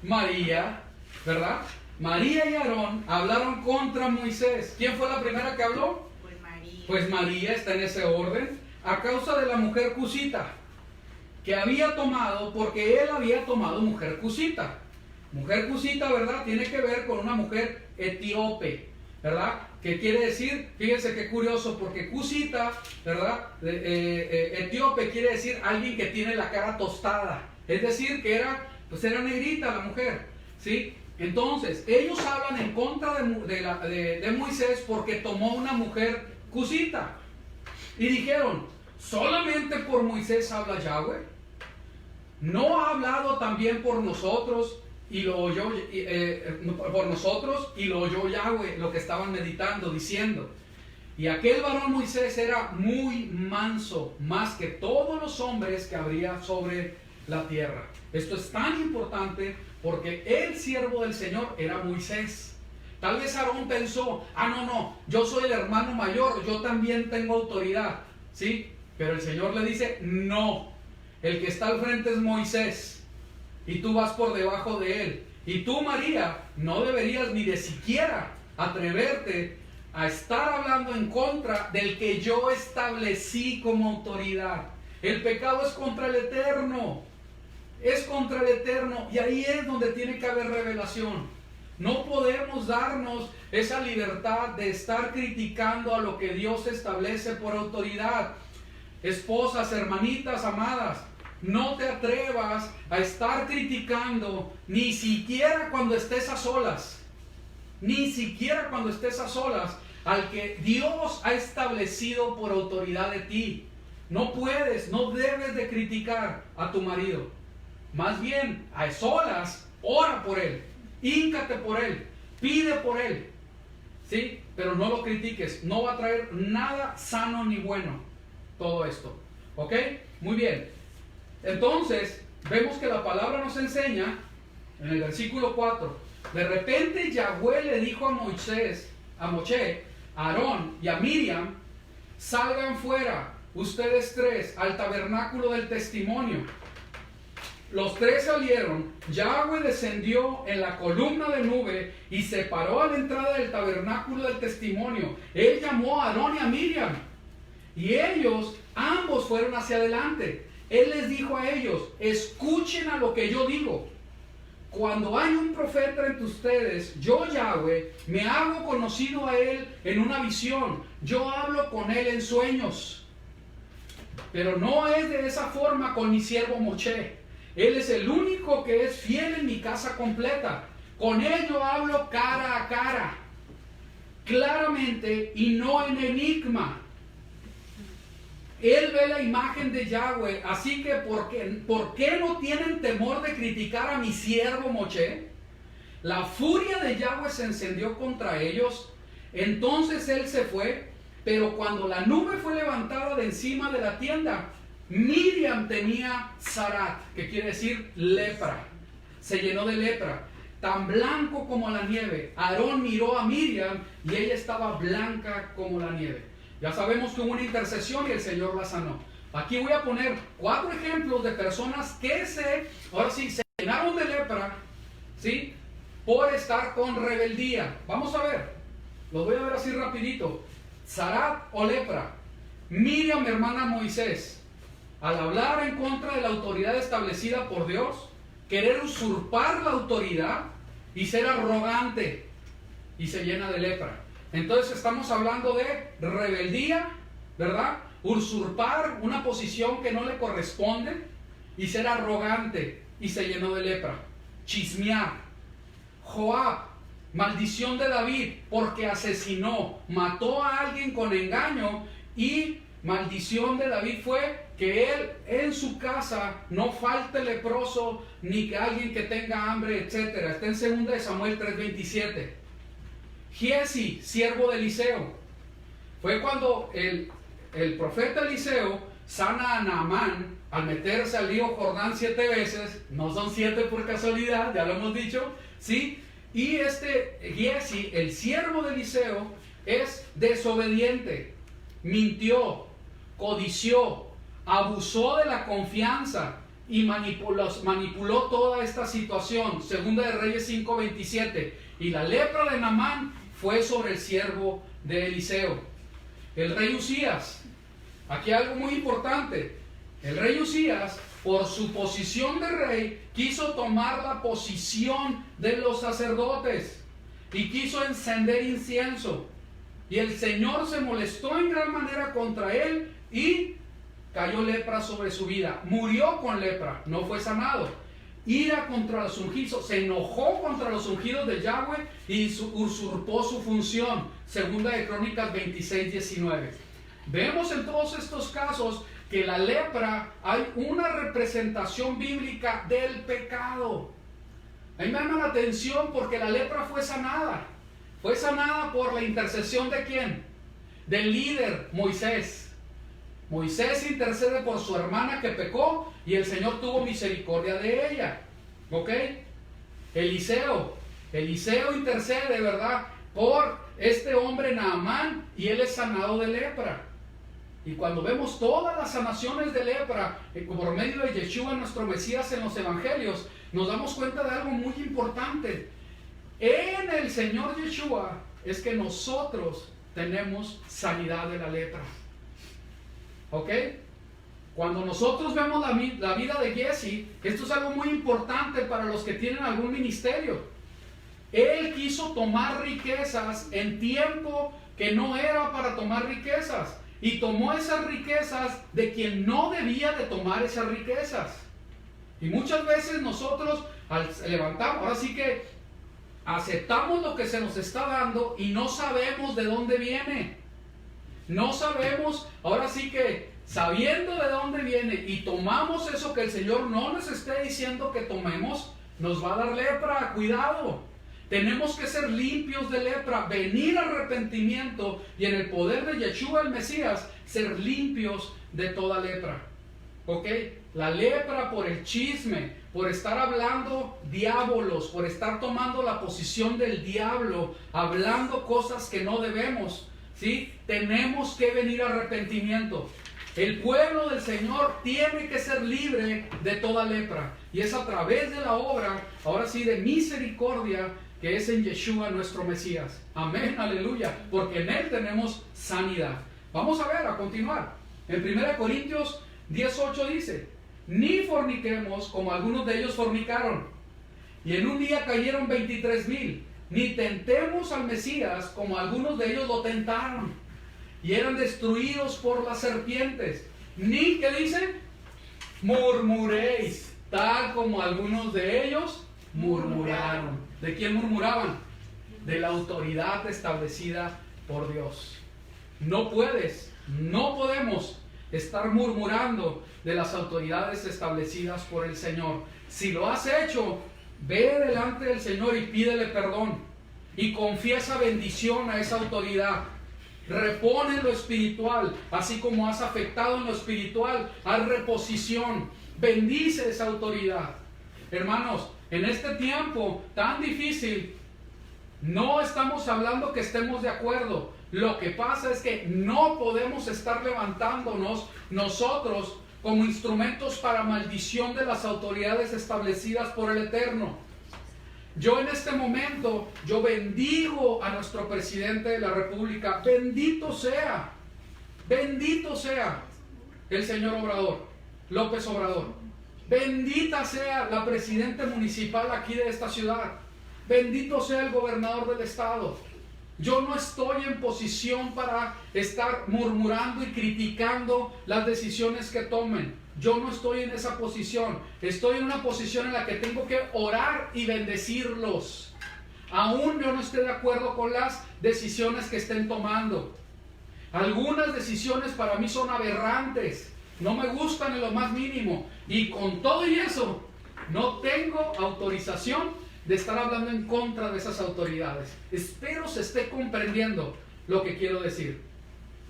María, ¿verdad? María y Aarón hablaron contra Moisés. ¿Quién fue la primera que habló? Pues María. Pues María está en ese orden, a causa de la mujer cusita, que había tomado, porque él había tomado mujer cusita. Mujer cusita, ¿verdad? Tiene que ver con una mujer etíope, ¿verdad? ¿Qué quiere decir? Fíjense qué curioso, porque cusita, ¿verdad? Etíope quiere decir alguien que tiene la cara tostada. Es decir, que era negrita la mujer, ¿sí? Entonces, ellos hablan en contra de Moisés porque tomó una mujer cusita. Y dijeron, ¿solamente por Moisés habla Yahweh? ¿No ha hablado también por nosotros y lo oyó Yahweh, lo que estaban meditando, diciendo? Y aquel varón Moisés era muy manso, más que todos los hombres que habría sobre la tierra. Esto es tan importante porque el siervo del Señor era Moisés. Tal vez Aarón pensó, no, yo soy el hermano mayor, yo también tengo autoridad, ¿sí? Pero el Señor le dice, no, el que está al frente es Moisés y tú vas por debajo de él. Y tú, María, no deberías ni de siquiera atreverte a estar hablando en contra del que yo establecí como autoridad. El pecado es contra el Eterno. Es contra el Eterno, y ahí es donde tiene que haber revelación. No podemos darnos esa libertad de estar criticando a lo que Dios establece por autoridad. Esposas, hermanitas, amadas, no te atrevas a estar criticando, ni siquiera cuando estés a solas. Ni siquiera cuando estés a solas, al que Dios ha establecido por autoridad de ti. No puedes, no debes de criticar a tu marido. Más bien, a solas, ora por él, híncate por él, pide por él, ¿sí? Pero no lo critiques, no va a traer nada sano ni bueno todo esto, ¿ok? Muy bien. Entonces, vemos que la palabra nos enseña, en el versículo 4, de repente Yahweh le dijo a Moisés, a Moshe, a Aarón y a Miriam, salgan fuera, ustedes tres, al tabernáculo del testimonio. Los tres salieron, Yahweh descendió en la columna de nube y se paró a la entrada del tabernáculo del testimonio. Él llamó a Aarón y a Miriam y ellos ambos fueron hacia adelante. Él les dijo a ellos, escuchen a lo que yo digo. Cuando hay un profeta entre ustedes, yo Yahweh me hago conocido a él en una visión. Yo hablo con él en sueños. Pero no es de esa forma con mi siervo Moshe. Él es el único que es fiel en mi casa completa. Con él yo hablo cara a cara, claramente y no en enigma. Él ve la imagen de Yahweh, así que ¿por qué no tienen temor de criticar a mi siervo Moshe? La furia de Yahweh se encendió contra ellos. Entonces él se fue, pero cuando la nube fue levantada de encima de la tienda, Miriam tenía zarat, que quiere decir lepra. Se llenó de lepra, tan blanco como la nieve. Aarón miró a Miriam y ella estaba blanca como la nieve. Ya sabemos que hubo una intercesión y el Señor la sanó. Aquí voy a poner 4 ejemplos de personas que se llenaron de lepra, ¿sí? Por estar con rebeldía. Vamos a ver, los voy a ver así rapidito. Zarat o lepra. Miriam, hermana Moisés, al hablar en contra de la autoridad establecida por Dios, querer usurpar la autoridad y ser arrogante, y se llena de lepra. Entonces estamos hablando de rebeldía, ¿verdad? Usurpar una posición que no le corresponde y ser arrogante, y se llenó de lepra. Chismear. Joab, maldición de David porque asesinó, mató a alguien con engaño, y maldición de David fue que él en su casa no falte leproso ni que alguien que tenga hambre, etc. Está en 2 Samuel 3:27. Giesi, siervo de Eliseo, fue cuando el profeta Eliseo sana a Naamán al meterse al río Jordán 7 veces. No son 7 por casualidad, ya lo hemos dicho, ¿sí? Y Giesi, el siervo de Eliseo, es desobediente, mintió, codició, abusó de la confianza y manipuló toda esta situación. Segunda de Reyes 5:27. Y la lepra de Naamán fue sobre el siervo de Eliseo. El rey Usías, aquí algo muy importante. El rey Usías, por su posición de rey, quiso tomar la posición de los sacerdotes y quiso encender incienso. Y el Señor se molestó en gran manera contra él y cayó lepra sobre su vida. Murió con lepra, no fue sanado. Ira contra los ungidos, se enojó contra los ungidos de Yahweh y usurpó su función. Segunda de Crónicas 26:19. Vemos en todos estos casos que la lepra hay una representación bíblica del pecado. A mí me llama la atención porque la lepra fue sanada. Fue sanada por la intercesión ¿de quién? Del líder, Moisés. Moisés intercede por su hermana que pecó y el Señor tuvo misericordia de ella. ¿Ok? Eliseo intercede, ¿verdad?, por este hombre Naamán y él es sanado de lepra. Y cuando vemos todas las sanaciones de lepra por medio de Yeshua, nuestro Mesías, en los evangelios, nos damos cuenta de algo muy importante. En el Señor Yeshua es que nosotros tenemos sanidad de la lepra. ¿Ok? Cuando nosotros vemos la vida de Giesi, esto es algo muy importante para los que tienen algún ministerio. Él quiso tomar riquezas en tiempo que no era para tomar riquezas, y tomó esas riquezas de quien no debía de tomar esas riquezas. Y muchas veces nosotros al levantar, ahora sí que aceptamos lo que se nos está dando y no sabemos de dónde viene. No sabemos, ahora sí que sabiendo de dónde viene y tomamos eso que el Señor no nos esté diciendo que tomemos, nos va a dar lepra. Cuidado. Tenemos que ser limpios de lepra, venir al arrepentimiento y en el poder de Yeshua el Mesías ser limpios de toda lepra. ¿Ok? La lepra por el chisme, por estar hablando diabolos, por estar tomando la posición del diablo, hablando cosas que no debemos, ¿sí? Tenemos que venir al arrepentimiento. El pueblo del Señor tiene que ser libre de toda lepra. Y es a través de la obra, ahora sí, de misericordia, que es en Yeshua nuestro Mesías. Amén, aleluya. Porque en Él tenemos sanidad. Vamos a ver, a continuar. En 1 Corintios 10:8 dice: ni forniquemos como algunos de ellos fornicaron, y en un día cayeron 23,000. Ni tentemos al Mesías como algunos de ellos lo tentaron, y eran destruidos por las serpientes. Ni, ¿qué dice? Murmuréis, tal como algunos de ellos murmuraron. ¿De quién murmuraban? De la autoridad establecida por Dios. No podemos estar murmurando de las autoridades establecidas por el Señor. Si lo has hecho, ve delante del Señor y pídele perdón. y confiesa bendición a esa autoridad. Repone lo espiritual, así como has afectado en lo espiritual, haz reposición, bendice esa autoridad. Hermanos, en este tiempo tan difícil, no estamos hablando que estemos de acuerdo. Lo que pasa es que no podemos estar levantándonos nosotros como instrumentos para maldición de las autoridades establecidas por el Eterno. Yo en este momento, yo bendigo a nuestro presidente de la República. Bendito sea el señor Obrador, López Obrador. Bendita sea la presidenta municipal aquí de esta ciudad. Bendito sea el gobernador del estado. Yo no estoy en posición para estar murmurando y criticando las decisiones que tomen. Yo no estoy en esa posición. Estoy en una posición en la que tengo que orar y bendecirlos. Aún yo no estoy de acuerdo con las decisiones que estén tomando. Algunas decisiones para mí son aberrantes. No me gustan en lo más mínimo. Y con todo y eso, no tengo autorización de estar hablando en contra de esas autoridades. Espero se esté comprendiendo lo que quiero decir.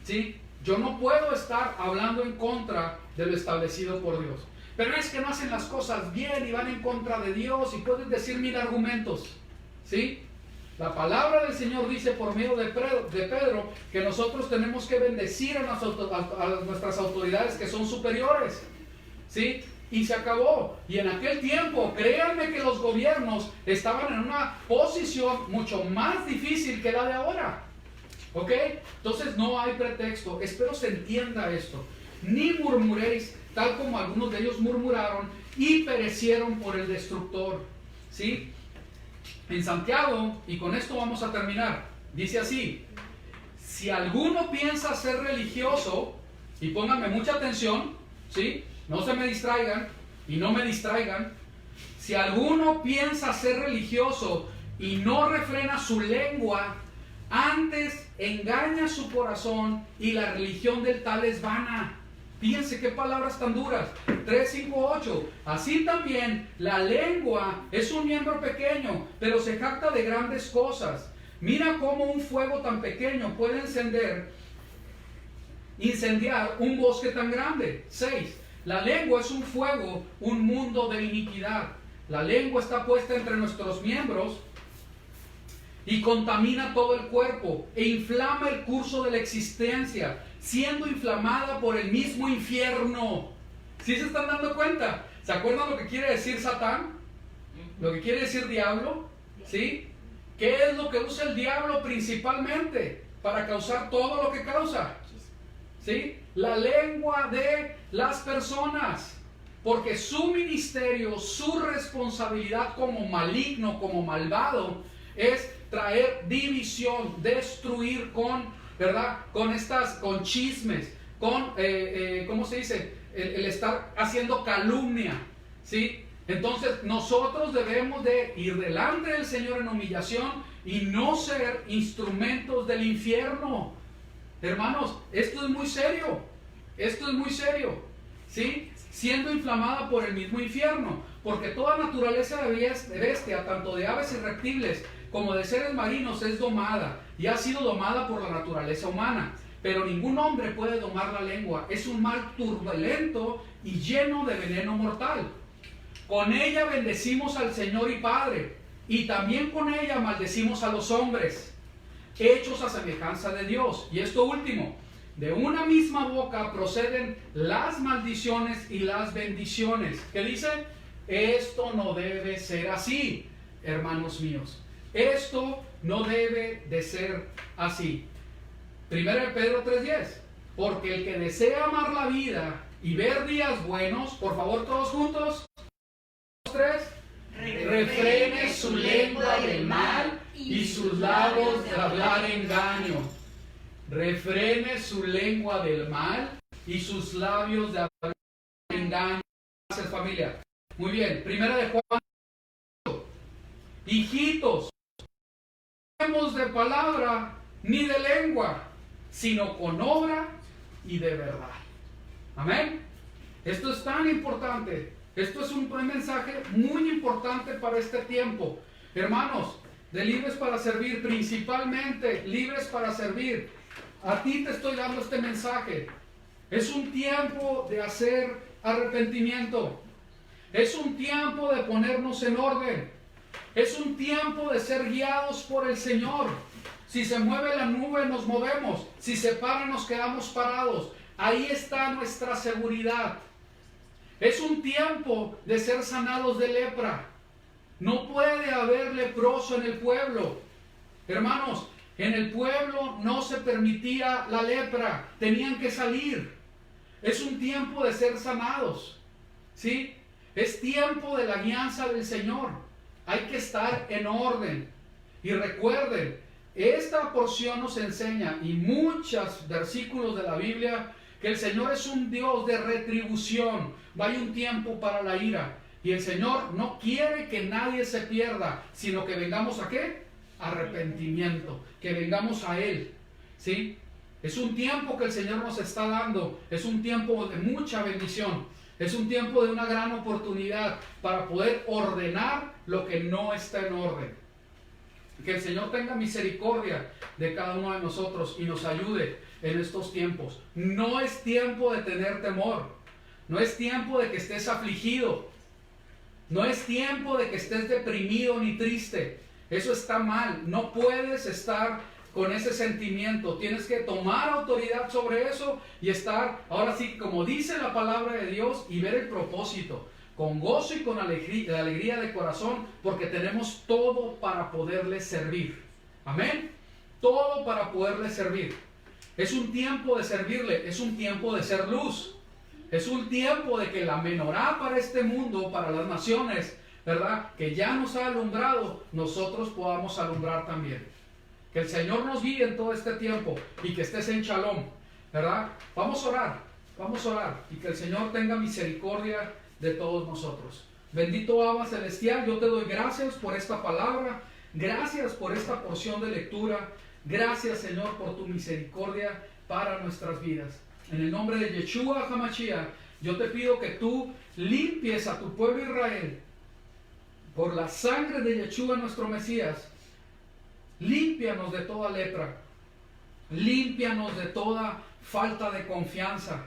¿Sí? Yo no puedo estar hablando en contra de lo establecido por Dios. Pero es que no hacen las cosas bien y van en contra de Dios y pueden decir 1000 argumentos. ¿Sí? La palabra del Señor dice por medio de Pedro que nosotros tenemos que bendecir a nuestras autoridades que son superiores. ¿Sí? Y se acabó. Y en aquel tiempo, créanme que los gobiernos estaban en una posición mucho más difícil que la de ahora. ¿Ok? Entonces no hay pretexto. Espero se entienda esto. Ni murmuréis, tal como algunos de ellos murmuraron y perecieron por el destructor. ¿Sí? En Santiago, y con esto vamos a terminar, dice así: si alguno piensa ser religioso, y pónganme mucha atención, ¿sí? No se me distraigan y no me distraigan. Si alguno piensa ser religioso y no refrena su lengua, antes engaña su corazón y la religión del tal es vana. Fíjense qué palabras tan duras. 3, 5, 8. Así también la lengua es un miembro pequeño, pero se jacta de grandes cosas. Mira cómo un fuego tan pequeño puede incendiar un bosque tan grande. 6. La lengua es un fuego, un mundo de iniquidad. La lengua está puesta entre nuestros miembros y contamina todo el cuerpo e inflama el curso de la existencia, siendo inflamada por el mismo infierno. ¿Sí se están dando cuenta? ¿Se acuerdan lo que quiere decir Satán? ¿Lo que quiere decir diablo? ¿Sí? ¿Qué es lo que usa el diablo principalmente para causar todo lo que causa? ¿Sí? La lengua de las personas, porque su ministerio, su responsabilidad como maligno, como malvado, es traer división, destruir con, ¿verdad? Con chismes, con, ¿cómo se dice? El estar haciendo calumnia, ¿sí? Entonces nosotros debemos de ir delante del Señor en humillación y no ser instrumentos del infierno. Hermanos, esto es muy serio. Esto es muy serio. ¿Sí? Siendo inflamada por el mismo infierno. Porque toda naturaleza de bestia, tanto de aves y reptiles como de seres marinos, es domada. Y ha sido domada por la naturaleza humana. Pero ningún hombre puede domar la lengua. Es un mal turbulento y lleno de veneno mortal. Con ella bendecimos al Señor y Padre. Y también con ella maldecimos a los hombres, hechos a semejanza de Dios. Y esto último, de una misma boca proceden las maldiciones y las bendiciones. ¿Qué dice? Esto no debe ser así, hermanos míos. Esto no debe de ser así. 1 Pedro 3:10. Porque el que desea amar la vida y ver días buenos, por favor todos juntos, 3, refrene su lengua del mal y sus labios de hablar engaño. Refrene su lengua del mal y sus labios de hablar engaño. Gracias, familia. Muy bien. 1 de Juan. Hijitos, no hablemos de palabra ni de lengua, sino con obra y de verdad. Amén. Esto es tan importante. Esto es un mensaje muy importante para este tiempo. Hermanos, de libres para servir, principalmente libres para servir. A ti te estoy dando este mensaje. Es un tiempo de hacer arrepentimiento. Es un tiempo de ponernos en orden. Es un tiempo de ser guiados por el Señor. Si se mueve la nube, nos movemos. Si se para, nos quedamos parados. Ahí está nuestra seguridad. Es un tiempo de ser sanados de lepra. No puede haber leproso en el pueblo. Hermanos, en el pueblo no se permitía la lepra. Tenían que salir. Es un tiempo de ser sanados. ¿Sí? Es tiempo de la guianza del Señor. Hay que estar en orden. Y recuerden, esta porción nos enseña, y muchos versículos de la Biblia, que el Señor es un Dios de retribución. Hay un tiempo para la ira. Y el Señor no quiere que nadie se pierda, sino que vengamos ¿a qué? Arrepentimiento. Que vengamos a Él. ¿Sí? Es un tiempo que el Señor nos está dando. Es un tiempo de mucha bendición. Es un tiempo de una gran oportunidad para poder ordenar lo que no está en orden. Que el Señor tenga misericordia de cada uno de nosotros y nos ayude en estos tiempos. No es tiempo de tener temor. No es tiempo de que estés afligido. No es tiempo de que estés deprimido ni triste. Eso está mal. No puedes estar con ese sentimiento. Tienes que tomar autoridad sobre eso y estar, ahora sí, como dice la palabra de Dios, y ver el propósito. Con gozo y con alegría de corazón, porque tenemos todo para poderle servir. Amén. Todo para poderle servir. Es un tiempo de servirle, es un tiempo de ser luz. Es un tiempo de que la menorá para este mundo, para las naciones, ¿verdad? Que ya nos ha alumbrado, nosotros podamos alumbrar también. Que el Señor nos guíe en todo este tiempo y que estés en shalom, ¿verdad? Vamos a orar y que el Señor tenga misericordia de todos nosotros. Bendito Abba Celestial, yo te doy gracias por esta palabra, gracias por esta porción de lectura, gracias Señor por tu misericordia para nuestras vidas. En el nombre de Yeshua HaMashiach, yo te pido que tú limpies a tu pueblo Israel por la sangre de Yeshua nuestro Mesías. Límpianos de toda lepra, límpianos de toda falta de confianza.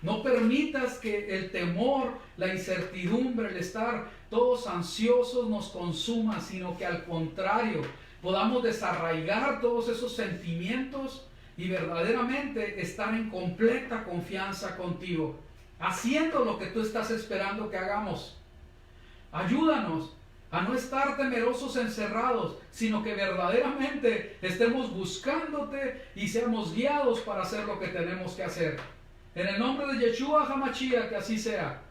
No permitas que el temor, la incertidumbre, el estar todos ansiosos nos consuma, sino que al contrario, podamos desarraigar todos esos sentimientos y verdaderamente estar en completa confianza contigo, haciendo lo que tú estás esperando que hagamos. Ayúdanos a no estar temerosos encerrados, sino que verdaderamente estemos buscándote y seamos guiados para hacer lo que tenemos que hacer. En el nombre de Yeshua HaMashiach, que así sea.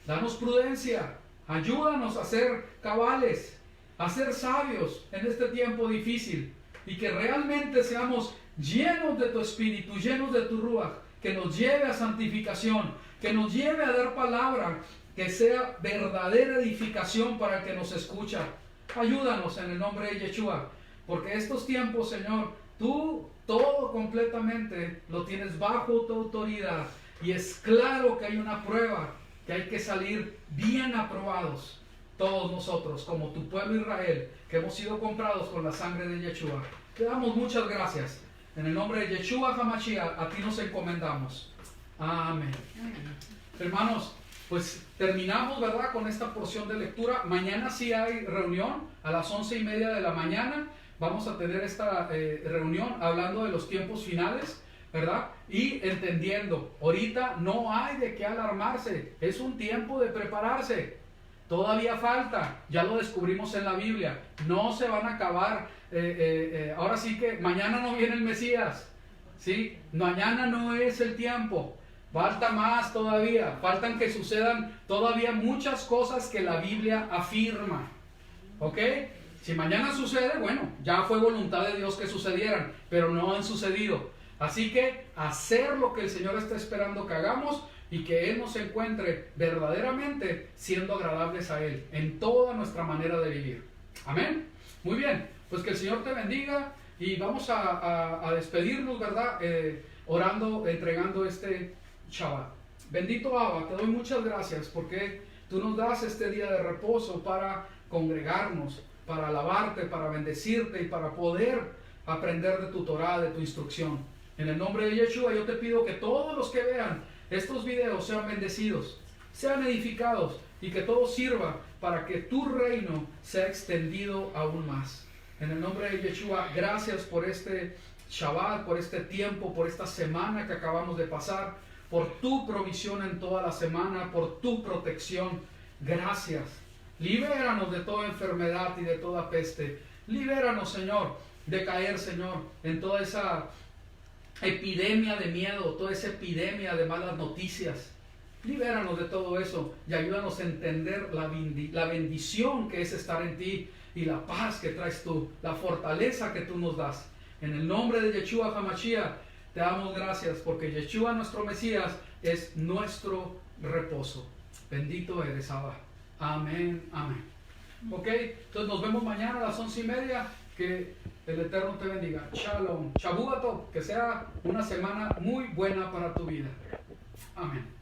Danos prudencia, ayúdanos a ser cabales, a ser sabios en este tiempo difícil, y que realmente seamos llenos de tu espíritu, llenos de tu ruach, que nos lleve a santificación, que nos lleve a dar palabra, que sea verdadera edificación para el que nos escucha. Ayúdanos en el nombre de Yeshua, porque estos tiempos, Señor, tú todo completamente lo tienes bajo tu autoridad, y es claro que hay una prueba, que hay que salir bien aprobados, todos nosotros, como tu pueblo Israel, que hemos sido comprados con la sangre de Yeshua. Te damos muchas gracias. En el nombre de Yeshua HaMashiach, a ti nos encomendamos. Amén. Hermanos, pues terminamos, ¿verdad?, con esta porción de lectura. Mañana sí hay reunión a las 11:30 de la mañana. Vamos a tener esta reunión hablando de los tiempos finales, ¿verdad? Y entendiendo, ahorita no hay de qué alarmarse. Es un tiempo de prepararse. Todavía falta, ya lo descubrimos en la Biblia. No se van a acabar. Ahora sí que mañana no viene el Mesías, ¿sí? Mañana no es el tiempo. Falta más todavía. Faltan que sucedan todavía muchas cosas que la Biblia afirma. ¿Ok? Si mañana sucede, bueno, ya fue voluntad de Dios que sucedieran, pero no han sucedido. Así que hacer lo que el Señor está esperando que hagamos, y que Él nos encuentre verdaderamente siendo agradables a Él en toda nuestra manera de vivir. Amén. Muy bien, pues que el Señor te bendiga, y vamos a despedirnos, ¿verdad? Orando, entregando este Shabbat. Bendito Abba, te doy muchas gracias porque tú nos das este día de reposo para congregarnos, para alabarte, para bendecirte y para poder aprender de tu Torah, de tu instrucción. En el nombre de Yeshua yo te pido que todos los que vean estos videos sean bendecidos, sean edificados y que todo sirva para que tu reino sea extendido aún más. En el nombre de Yeshua, gracias por este Shabbat, por este tiempo, por esta semana que acabamos de pasar, por tu provisión en toda la semana, por tu protección. Gracias. Libéranos de toda enfermedad y de toda peste. Libéranos, Señor, de caer, Señor, en toda esa epidemia de miedo, toda esa epidemia de malas noticias. Libéranos de todo eso y ayúdanos a entender la bendición que es estar en ti y la paz que traes tú, la fortaleza que tú nos das. En el nombre de Yeshua HaMashiach te damos gracias porque Yeshua, nuestro Mesías, es nuestro reposo. Bendito eres, Abba. Amén, amén. Ok, entonces nos vemos mañana a las 11:30. Que el Eterno te bendiga. Shalom. Shavuot Tov. Que sea una semana muy buena para tu vida. Amén.